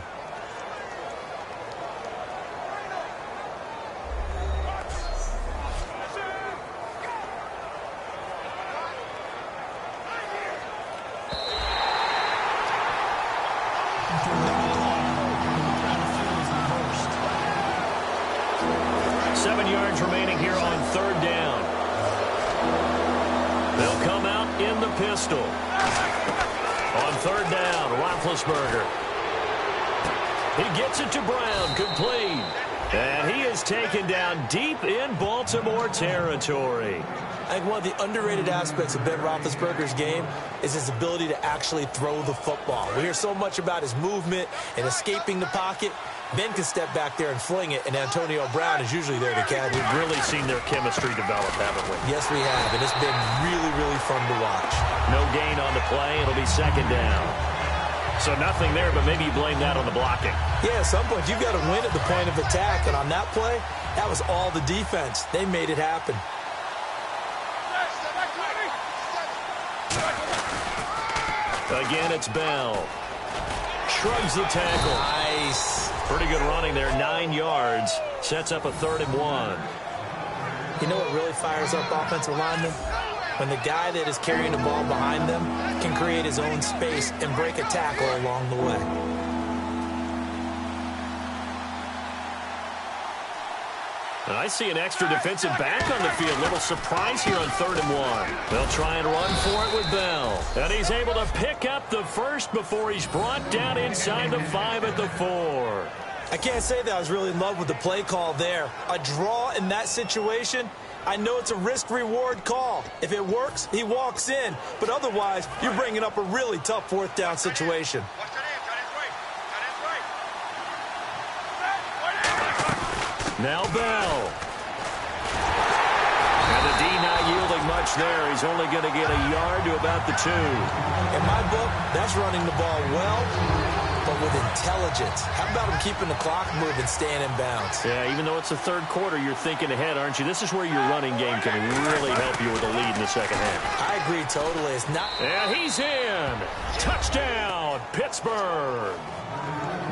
[SPEAKER 2] Pistol. On 3rd down, Roethlisberger. He gets it to Brown, complete. And he is taken down deep in Baltimore territory.
[SPEAKER 3] I think one of the underrated aspects of Ben Roethlisberger's game is his ability to actually throw the football. We hear so much about his movement and escaping the pocket. Ben can step back there and fling it, and Antonio Brown is usually there to catch it.
[SPEAKER 2] We've really seen their chemistry develop, haven't we?
[SPEAKER 3] Yes, we have, and it's been really, really fun to watch.
[SPEAKER 2] No gain on the play. It'll be 2nd down. So nothing there, but maybe you blame that on the blocking.
[SPEAKER 3] Yeah, at some point, you've got to win at the point of attack, and on that play, that was all the defense. They made it happen.
[SPEAKER 2] Again, it's Bell. Shrugs the tackle.
[SPEAKER 3] Nice.
[SPEAKER 2] Pretty good running there, 9 yards. Sets up a 3rd and 1.
[SPEAKER 3] You know what really fires up offensive linemen? When the guy that is carrying the ball behind them can create his own space and break a tackle along the way.
[SPEAKER 2] And I see an extra defensive back on the field. Little surprise here on 3rd and 1. They'll try and run for it with Bell. And he's able to pick up the first before he's brought down inside the 5 at the 4.
[SPEAKER 3] I can't say that I was really in love with the play call there. A draw in that situation, I know it's a risk-reward call. If it works, he walks in. But otherwise, you're bringing up a really tough 4th down situation.
[SPEAKER 2] Now Bell. And the D not yielding much there. He's only going to get a yard to about the 2.
[SPEAKER 3] In my book, that's running the ball well, but with intelligence. How about him keeping the clock moving, staying in bounds?
[SPEAKER 2] Yeah, even though it's the third quarter, you're thinking ahead, aren't you? This is where your running game can really help you with a lead in the second half.
[SPEAKER 3] I agree totally. It's not...
[SPEAKER 2] And he's in. Touchdown, Pittsburgh.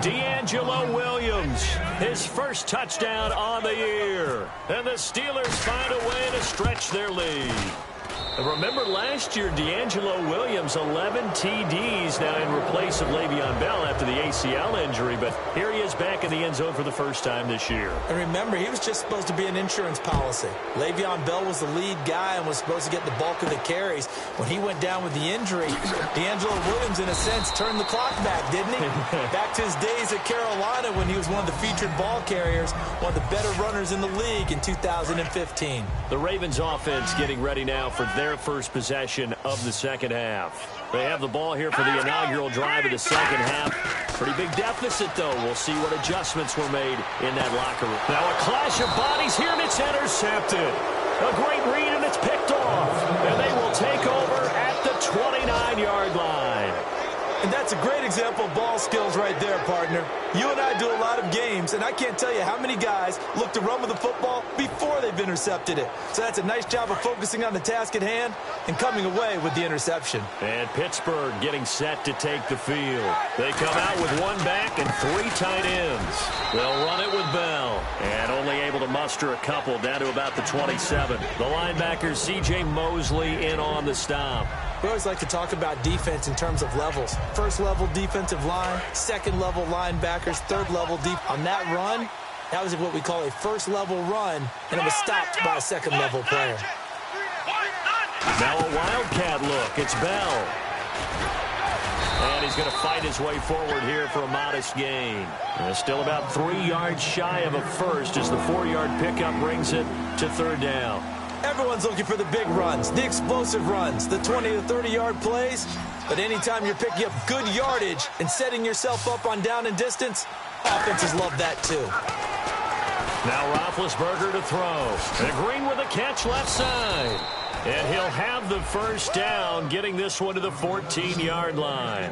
[SPEAKER 2] D'Angelo Williams, his first touchdown on the year. And the Steelers find a way to stretch their lead. And remember last year, D'Angelo Williams, 11 TDs now in replace of Le'Veon Bell after the ACL injury. But here he is back in the end zone for the first time this year.
[SPEAKER 3] And remember, he was just supposed to be an insurance policy. Le'Veon Bell was the lead guy and was supposed to get the bulk of the carries. When he went down with the injury, D'Angelo Williams, in a sense, turned the clock back, didn't he? Back to his days at Carolina when he was one of the featured ball carriers, one of the better runners in the league in 2015.
[SPEAKER 2] The Ravens offense getting ready now for their first possession of the second half. They have the ball here for the inaugural drive of the second half. Pretty big deficit, though. We'll see what adjustments were made in that locker room. Now a clash of bodies here, and it's intercepted. A great read, and it's picked off. And they will take over at the 29-yard line.
[SPEAKER 3] And that's a great example of ball skills right there, partner. You and I do a lot of games, and I can't tell you how many guys look to run with the football before they've intercepted it. So that's a nice job of focusing on the task at hand and coming away with the interception.
[SPEAKER 2] And Pittsburgh getting set to take the field. They come out with one back and 3 tight ends. They'll run it with Bell. And only able to muster a couple down to about the 27. The linebacker, C.J. Mosley, in on the stop.
[SPEAKER 3] We always like to talk about defense in terms of levels. First level defensive line, second level linebackers, third level deep. On that run, that was what we call a first level run, and it was stopped by a second level player.
[SPEAKER 2] Now a wildcat look. It's Bell. And he's going to fight his way forward here for a modest gain. And still about 3 yards shy of a first as the 4-yard pickup brings it to third down.
[SPEAKER 3] Everyone's looking for the big runs, the explosive runs, the 20 to 30-yard plays. But anytime you're picking up good yardage and setting yourself up on down and distance, offenses love that too.
[SPEAKER 2] Now Roethlisberger to throw. And Green with a catch left side. And he'll have the first down, getting this one to the 14-yard line.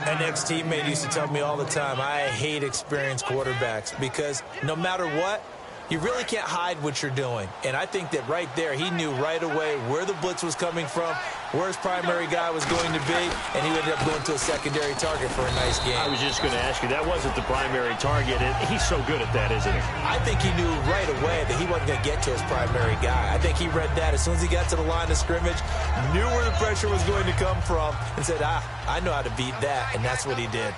[SPEAKER 3] An ex-teammate used to tell me all the time, I hate experienced quarterbacks because no matter what, you really can't hide what you're doing. And I think that right there, he knew right away where the blitz was coming from, where his primary guy was going to be, and he ended up going to a secondary target for a nice game.
[SPEAKER 2] I was just going to ask you, that wasn't the primary target. He's so good at that, isn't he?
[SPEAKER 3] I think he knew right away that he wasn't going to get to his primary guy. I think he read that as soon as he got to the line of scrimmage, knew where the pressure was going to come from, and said, I know how to beat that, and that's what he did.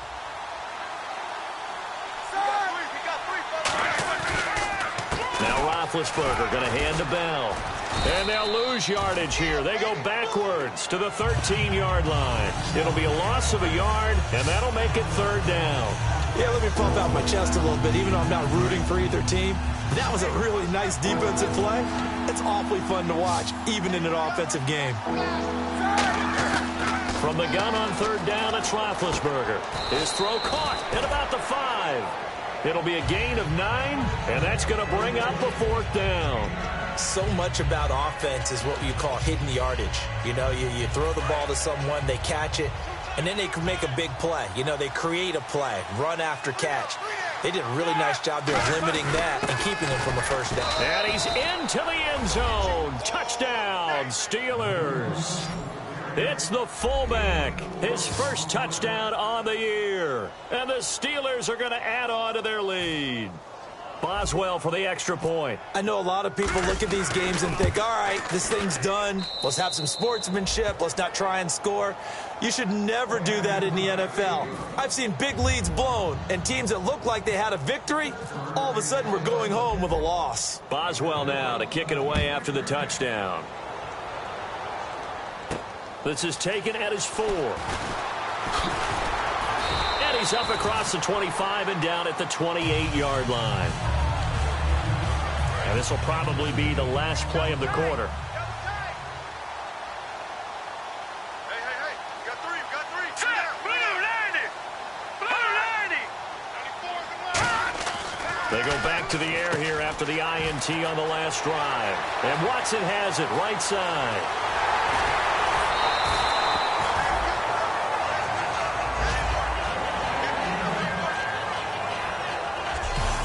[SPEAKER 2] Roethlisberger going to hand to Bell. And they'll lose yardage here. They go backwards to the 13-yard line. It'll be a loss of a yard, and that'll make it third down.
[SPEAKER 3] Yeah, let me pump out my chest a little bit, even though I'm not rooting for either team. That was a really nice defensive play. It's awfully fun to watch, even in an offensive game.
[SPEAKER 2] From the gun on third down, it's Roethlisberger. His throw caught at about the 5. It'll be a gain of 9, and that's going to bring up a 4th down.
[SPEAKER 3] So much about offense is what you call hidden yardage. You know, you throw the ball to someone, they catch it, and then they can make a big play. You know, they create a play, run after catch. They did a really nice job there of limiting that and keeping them from a first down.
[SPEAKER 2] And he's into the end zone. Touchdown, Steelers. It's the fullback, his first touchdown on the year. And the Steelers are going to add on to their lead. Boswell for the extra point.
[SPEAKER 3] I know a lot of people look at these games and think, all right, this thing's done. Let's have some sportsmanship. Let's not try and score. You should never do that in the NFL. I've seen big leads blown, and teams that look like they had a victory, all of a sudden we're going home with a loss.
[SPEAKER 2] Boswell now to kick it away after the touchdown. This is taken at his 4. And he's up across the 25 and down at the 28-yard line. And this will probably be the last play of the quarter.
[SPEAKER 5] Hey, you got 3, you got 3. Blue 90! Blue 90! 94 is the line.
[SPEAKER 2] They go back to the air here after the INT on the last drive. And Watson has it right side.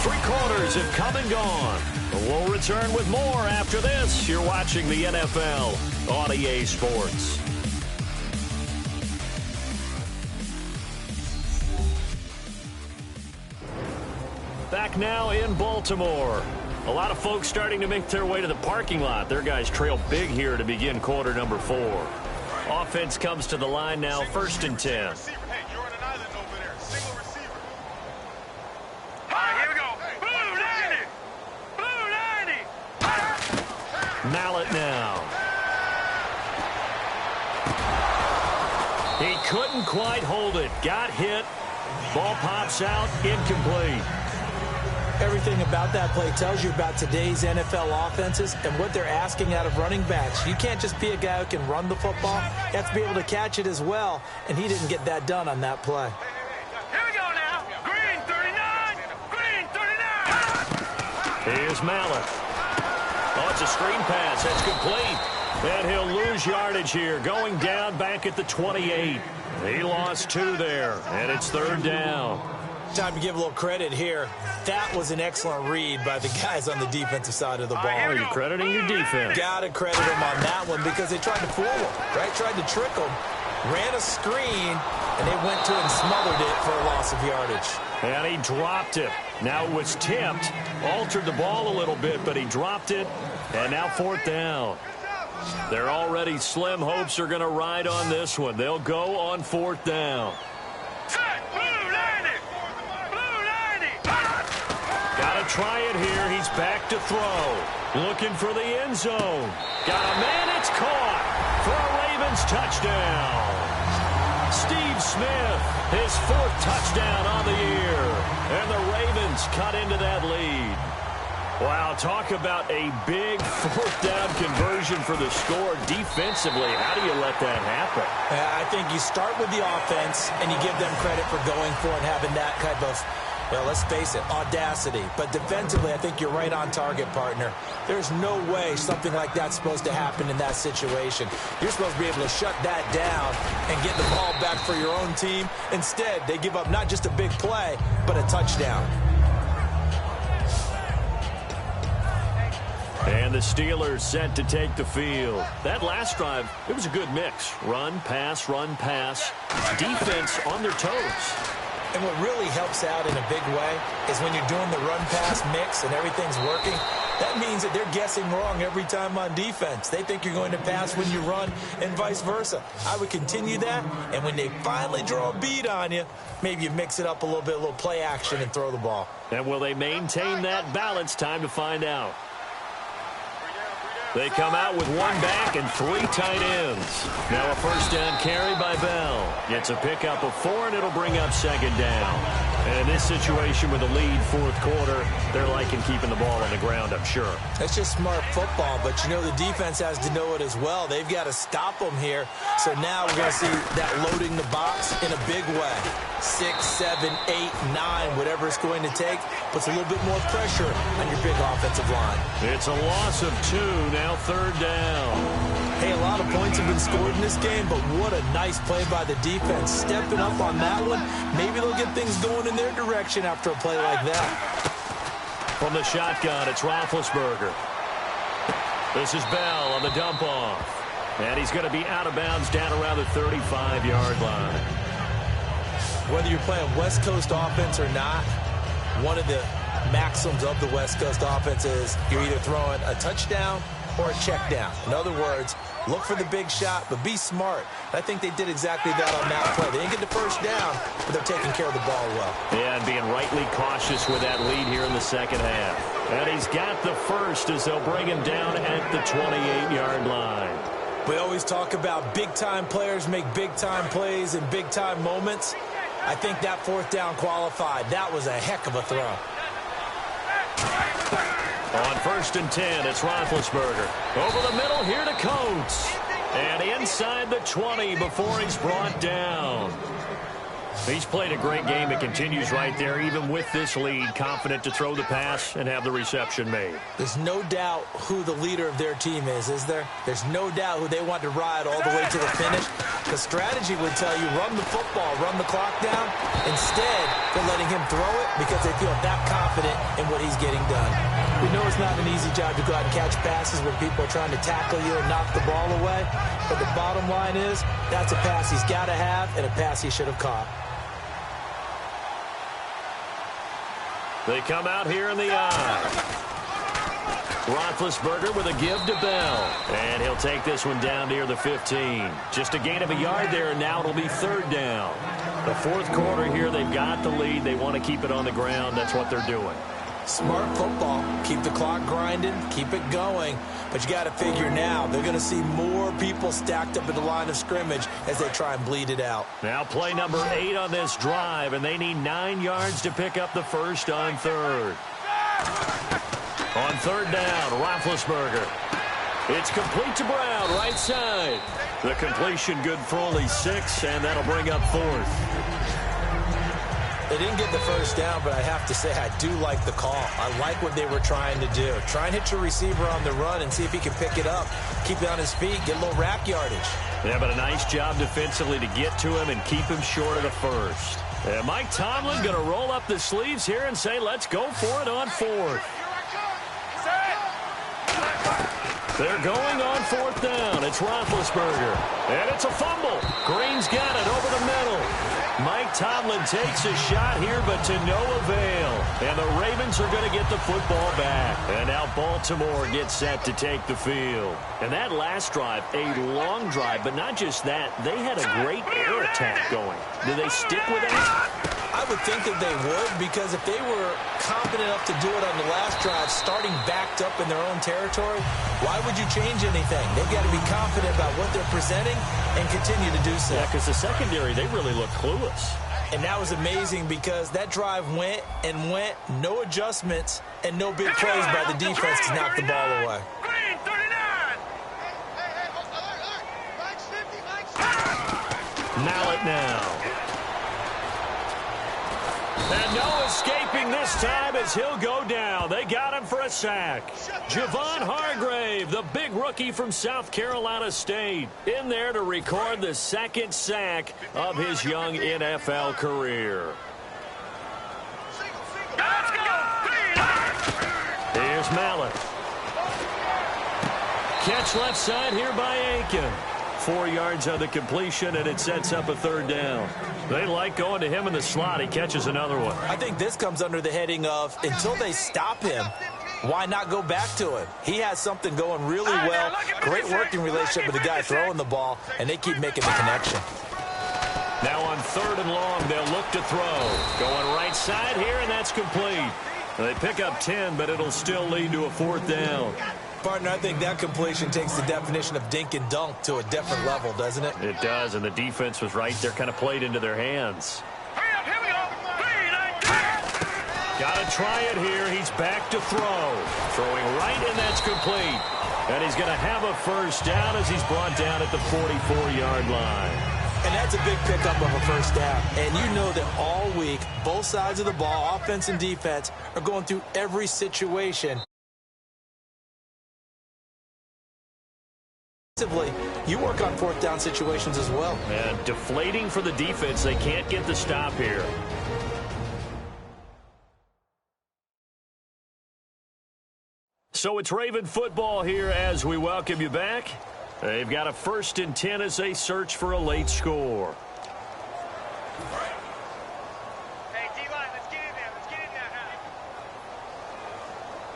[SPEAKER 2] Three quarters have come and gone. We'll return with more after this. You're watching the NFL on EA Sports. Back now in Baltimore. A lot of folks starting to make their way to the parking lot. Their guys trail big here to begin quarter number 4. Offense comes to the line now, 1st and 10.
[SPEAKER 5] Hey, you're on an island over there. Single receiver. All right, here we go. Blue 90. Blue 90.
[SPEAKER 2] Mallet now. He couldn't quite hold it. Got hit. Ball pops out. Incomplete.
[SPEAKER 3] Everything about that play tells you about today's NFL offenses and what they're asking out of running backs. You can't just be a guy who can run the football. You have to be able to catch it as well, and he didn't get that done on that play.
[SPEAKER 5] Here we go now. Green 39. Green 39.
[SPEAKER 2] Here's Mallet. Oh, it's a screen pass. That's complete. And he'll lose yardage here. Going down back at the 28. He lost 2 there, and it's 3rd down.
[SPEAKER 3] Time to give a little credit here. That was an excellent read by the guys on the defensive side of the ball.
[SPEAKER 2] Oh, you're crediting your defense.
[SPEAKER 3] Got to credit them on that one because they tried to fool him, right? Tried to trick him, ran a screen, and they went to it and smothered it for a loss of yardage.
[SPEAKER 2] And he dropped it. Now it was tipped, altered the ball a little bit, but he dropped it, and now 4th down. Their already slim hopes are going to ride on this one. They'll go on 4th down. Got to try it here. He's back to throw. Looking for the end zone. Got a man. It's caught for a Ravens touchdown. Steve Smith, his 4th touchdown on the year. And the Ravens cut into that lead. Wow, talk about a big 4th down conversion for the score. Defensively, how do you let that happen?
[SPEAKER 3] I think you start with the offense, and you give them credit for going for it and having that kind of, well, let's face it, audacity. But defensively, I think you're right on target, partner. There's no way something like that's supposed to happen in that situation. You're supposed to be able to shut that down and get the ball back for your own team. Instead, they give up not just a big play, but a touchdown.
[SPEAKER 2] And the Steelers set to take the field. That last drive, it was a good mix. Run, pass, defense on their toes.
[SPEAKER 3] And what really helps out in a big way is when you're doing the run-pass mix and everything's working, that means that they're guessing wrong every time on defense. They think you're going to pass when you run and vice versa. I would continue that, and when they finally draw a beat on you, maybe you mix it up a little bit, a little play action and throw the ball.
[SPEAKER 2] And will they maintain that balance? Time to find out. They come out with 1 back and 3 tight ends. Now a 1st down carry by Bell. Gets a pickup of 4, and it'll bring up 2nd down. And in this situation with a lead 4th quarter, they're liking keeping the ball on the ground, I'm sure.
[SPEAKER 3] That's just smart football, but you know the defense has to know it as well. They've got to stop them here. So now we're going to see that loading the box in a big way. 6, 7, 8, 9, whatever it's going to take, puts a little bit more pressure on your big offensive line.
[SPEAKER 2] It's a loss of 2, now 3rd down.
[SPEAKER 3] Hey, a lot of points have been scored in this game, but what a nice play by the defense. Stepping up on that one, maybe they'll get things going in their direction after a play like that.
[SPEAKER 2] From the shotgun, it's Roethlisberger. This is Bell on the dump off. And he's going to be out of bounds down around the 35-yard line.
[SPEAKER 3] Whether you're playing West Coast offense or not, one of the maxims of the West Coast offense is you're either throwing a touchdown or a check down. In other words, look for the big shot, but be smart. I think they did exactly that on that play. They didn't get the 1st down, but they're taking care of the ball well.
[SPEAKER 2] Yeah, and being rightly cautious with that lead here in the 2nd half. And he's got the 1st as they'll bring him down at the 28-yard line.
[SPEAKER 3] We always talk about big-time players make big-time plays in big-time moments. I think that 4th down qualified. That was a heck of a throw.
[SPEAKER 2] On 1st and 10, it's Roethlisberger. Over the middle here to Coates. And inside the 20 before he's brought down. He's played a great game. It continues right there, even with this lead, confident to throw the pass and have the reception made.
[SPEAKER 3] There's no doubt who the leader of their team is there? There's no doubt who they want to ride all the way to the finish. The strategy would tell you, run the football, run the clock down. Instead, they're letting him throw it because they feel that confident in what he's getting done. We know it's not an easy job to go out and catch passes when people are trying to tackle you and knock the ball away. But the bottom line is, that's a pass he's got to have and a pass he should have caught.
[SPEAKER 2] They come out here in the eye. Roethlisberger with a give to Bell. And he'll take this one down near the 15. Just a gain of a yard there, and now it'll be third down. The fourth quarter here, they've got the lead. They want to keep it on the ground. That's what they're doing.
[SPEAKER 3] Smart football. Keep the clock grinding. Keep it going. But you got to figure now, they're going to see more people stacked up at the line of scrimmage as they try and bleed it out.
[SPEAKER 2] Now play number 8 on this drive, and they need 9 yards to pick up the first on third. On third down, Roethlisberger. It's complete to Brown, right side. The completion good for only 6, and that'll bring up fourth.
[SPEAKER 3] They didn't get the first down, but I have to say I do like the call. I like what they were trying to do. Try and hit your receiver on the run and see if he can pick it up, keep it on his feet, get a little rack yardage.
[SPEAKER 2] Yeah, but a nice job defensively to get to him and keep him short of the first. And Mike Tomlin going to roll up the sleeves here and say, let's go for it on fourth. They're going on fourth down. It's Roethlisberger. And it's a fumble. Green's got it over the middle. Mike Tomlin takes a shot here, but to no avail. And the Ravens are going to get the football back. And now Baltimore gets set to take the field. And that last drive, a long drive, but not just that. They had a great air attack going. Do they stick with that?
[SPEAKER 3] I would think that they would, because if they were confident enough to do it on the last drive, starting backed up in their own territory, why would you change anything? They've got to be confident about what they're presenting and continue to do so.
[SPEAKER 2] Yeah, because the secondary, they really look clueless.
[SPEAKER 3] And that was amazing because that drive went and went, no adjustments, and no big plays by the defense to knock the ball away.
[SPEAKER 2] Mallet now. And no escaping this time as he'll go down. They got him for a sack. Javon Hargrave, the big rookie from South Carolina State, in there to record the second sack of his young NFL career. Here's Mallet. Catch left side here by Aiken. 4 yards on the completion, and it sets up a third down. They like going to him in the slot. He catches another one.
[SPEAKER 3] I think this comes under the heading of, until they stop him, why not go back to him? He has something going really well. Great working relationship with the guy throwing the ball, and they keep making the connection.
[SPEAKER 2] Now on third and long, they'll look to throw. Going right side here, and that's complete. They pick up 10, but it'll still lead to a fourth down.
[SPEAKER 3] Partner, I think that completion takes the definition of dink and dunk to a different level, doesn't it?
[SPEAKER 2] It does, and the defense was right there, kind of played into their hands. Got to try it here. He's back to throw. Throwing right, and that's complete. And he's going to have a first down as he's brought down at the 44-yard line.
[SPEAKER 3] And that's a big pickup of a first down. And you know that all week, both sides of the ball, offense and defense, are going through every situation. You work on fourth down situations as well.
[SPEAKER 2] And deflating for the defense. They can't get the stop here. So it's Raven football here as we welcome you back. They've got a 1st and 10 as they search for a late score.
[SPEAKER 5] Hey, D-line, let's get in there. Let's get in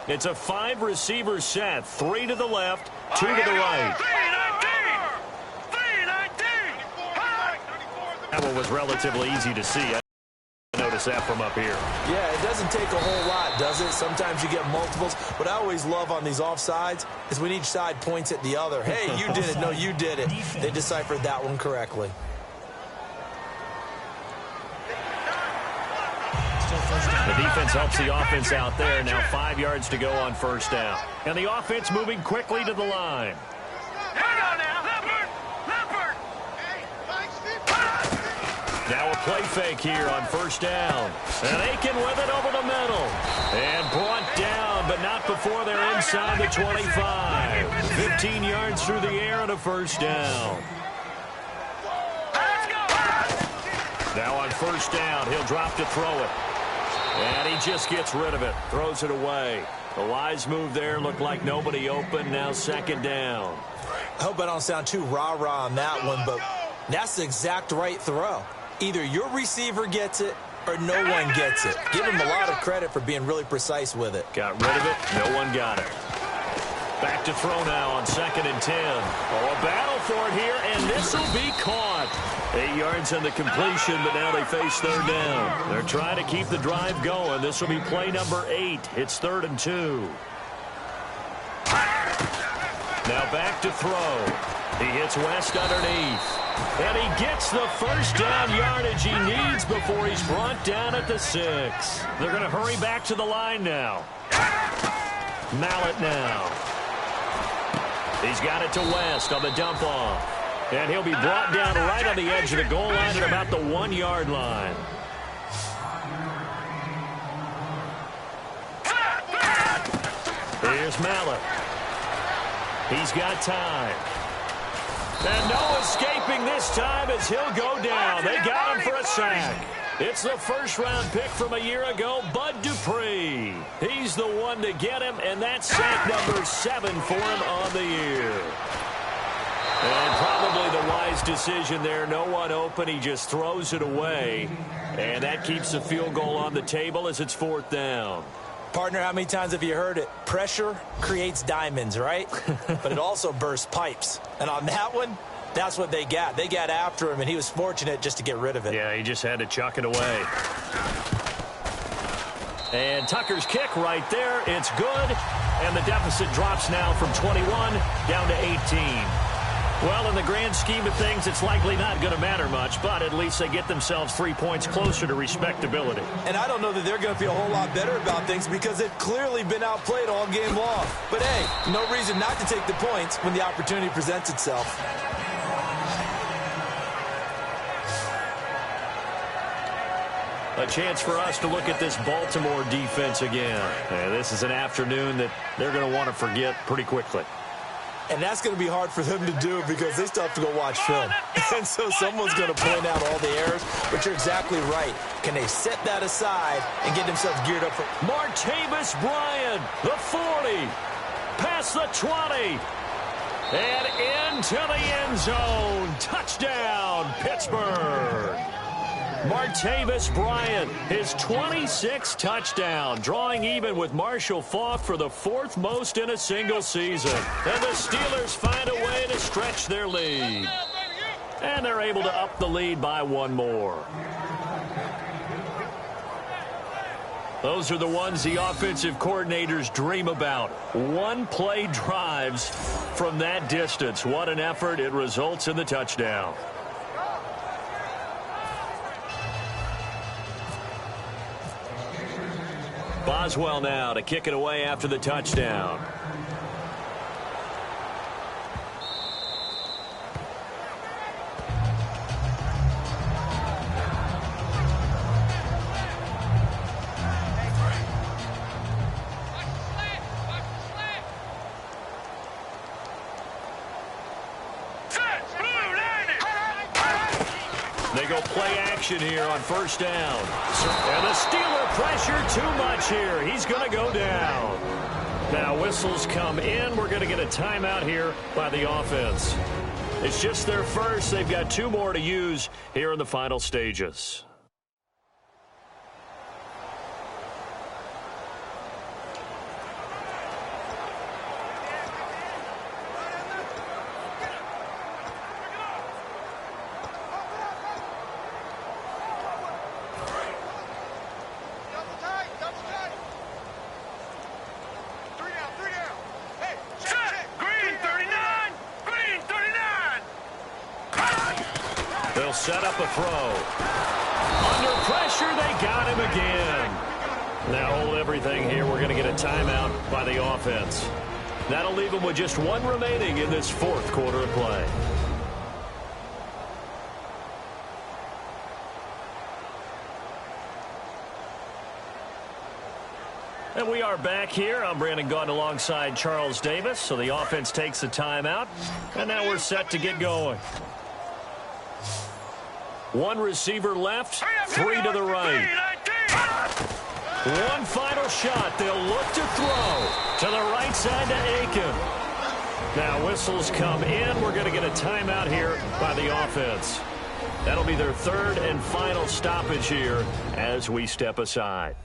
[SPEAKER 5] there.
[SPEAKER 2] It's a 5-receiver set. 3 to the left, 2 to the right. That one was relatively easy to see. I noticed that from up here.
[SPEAKER 3] Yeah, it doesn't take a whole lot, does it? Sometimes you get multiples. What I always love on these offsides is when each side points at the other. Hey, you did it. No, you did it. They deciphered that one correctly.
[SPEAKER 2] The defense helps the offense out there. Now 5 yards to go on first down. And the offense moving quickly to the line. Now a play fake here on first down. And Aiken with it over the middle. And brought down, but not before they're inside the 25. 15 yards through the air and a first down. Now on first down, he'll drop to throw it. And he just gets rid of it, throws it away. The wise move there, looked like nobody open. Now second down.
[SPEAKER 3] I hope I don't sound too rah-rah on that one, but that's the exact right throw. Either your receiver gets it or no one gets it. Give him a lot of credit for being really precise with it.
[SPEAKER 2] Got rid of it. No one got it. Back to throw now on 2nd and 10. Oh, a battle for it here, and this will be caught. 8 yards on the completion, but now they face 3rd down. They're trying to keep the drive going. This will be play number 8. It's 3rd and 2. Now back to throw. He hits West underneath. And he gets the first down yardage he needs before he's brought down at the 6. They're going to hurry back to the line now. Mallett now. He's got it to West on the dump off. And he'll be brought down right on the edge of the goal line at about the 1-yard line. Here's Mallett. He's got time. And no escaping this time as he'll go down. They got him for a sack. It's the first-round pick from a year ago, Bud Dupree. He's the one to get him, and that's sack number 7 for him on the year. And probably the wise decision there. No one open. He just throws it away. And that keeps the field goal on the table as it's 4th down.
[SPEAKER 3] Partner, how many times have you heard it? Pressure creates diamonds, right? But it also bursts pipes. And on that one, that's what they got. They got after him, and he was fortunate just to get rid of it.
[SPEAKER 2] Yeah, he just had to chuck it away. And Tucker's kick right there. It's good. And the deficit drops now from 21 down to 18. Well, in the grand scheme of things, it's likely not going to matter much, but at least they get themselves 3 points closer to respectability.
[SPEAKER 3] And I don't know that they're going to feel a whole lot better about things because they've clearly been outplayed all game long. But, hey, no reason not to take the points when the opportunity presents itself.
[SPEAKER 2] A chance for us to look at this Baltimore defense again. And this is an afternoon that they're going to want to forget pretty quickly.
[SPEAKER 3] And that's going to be hard for them to do because they still have to go watch film. And so someone's going to point out all the errors. But you're exactly right. Can they set that aside and get themselves geared up for
[SPEAKER 2] Martavis Bryant, the 40, past the 20, and into the end zone. Touchdown, Pittsburgh. Martavis Bryant, his 26th touchdown, drawing even with Marshall Faulk for the 4th most in a single season. And the Steelers find a way to stretch their lead. And they're able to up the lead by 1 more. Those are the ones the offensive coordinators dream about. 1-play drives from that distance. What an effort. It results in the touchdown. Boswell now to kick it away after the touchdown. They go play action here on first down. And the Steeler pressure too much here. He's going to go down. Now whistles come in. We're going to get a timeout here by the offense. It's just their first. They've got 2 more to use here in the final stages. Set up a throw. Under pressure, they got him again. Now hold everything here. We're going to get a timeout by the offense. That'll leave them with just 1 remaining in this 4th quarter of play. And we are back here. I'm Brandon Gaudin alongside Charles Davis. So the offense takes a timeout. And now we're set to get going. One receiver left, three to the right. One final shot. They'll look to throw to the right side to Aiken. Now whistles come in. We're going to get a timeout here by the offense. That'll be their third and final stoppage here as we step aside.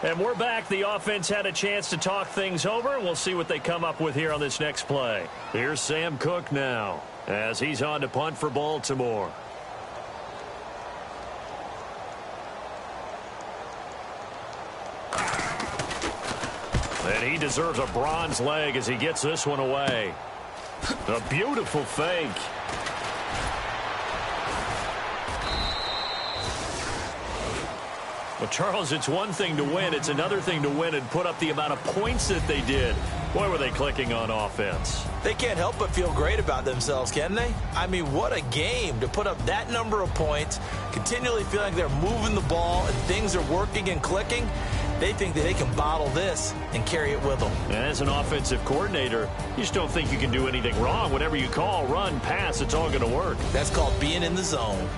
[SPEAKER 2] And we're back. The offense had a chance to talk things over. We'll see what they come up with here on this next play. Here's Sam Cook now as he's on to punt for Baltimore. And he deserves a bronze leg as he gets this one away. A beautiful fake. Well, Charles, it's one thing to win. It's another thing to win and put up the amount of points that they did. Boy, were they clicking on offense.
[SPEAKER 3] They can't help but feel great about themselves, can they? I mean, what a game to put up that number of points, continually feeling they're moving the ball and things are working and clicking. They think that they can bottle this and carry it with them.
[SPEAKER 2] And as an offensive coordinator, you just don't think you can do anything wrong. Whatever you call, run, pass, it's all going to work.
[SPEAKER 3] That's called being in the zone.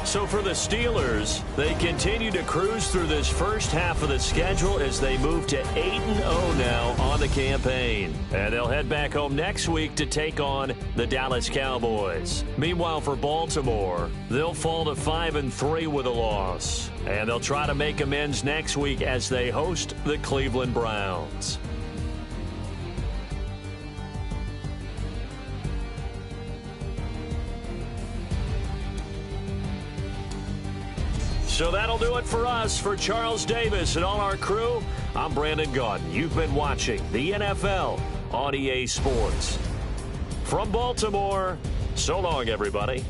[SPEAKER 2] So for the Steelers, they continue to cruise through this first half of the schedule as they move to 8-0 now on the campaign. And they'll head back home next week to take on the Dallas Cowboys. Meanwhile, for Baltimore, they'll fall to 5-3 with a loss. And they'll try to make amends next week as they host the Cleveland Browns. So that'll do it for us. For Charles Davis and all our crew, I'm Brandon Gaudin. You've been watching the NFL on EA Sports. From Baltimore, so long, everybody.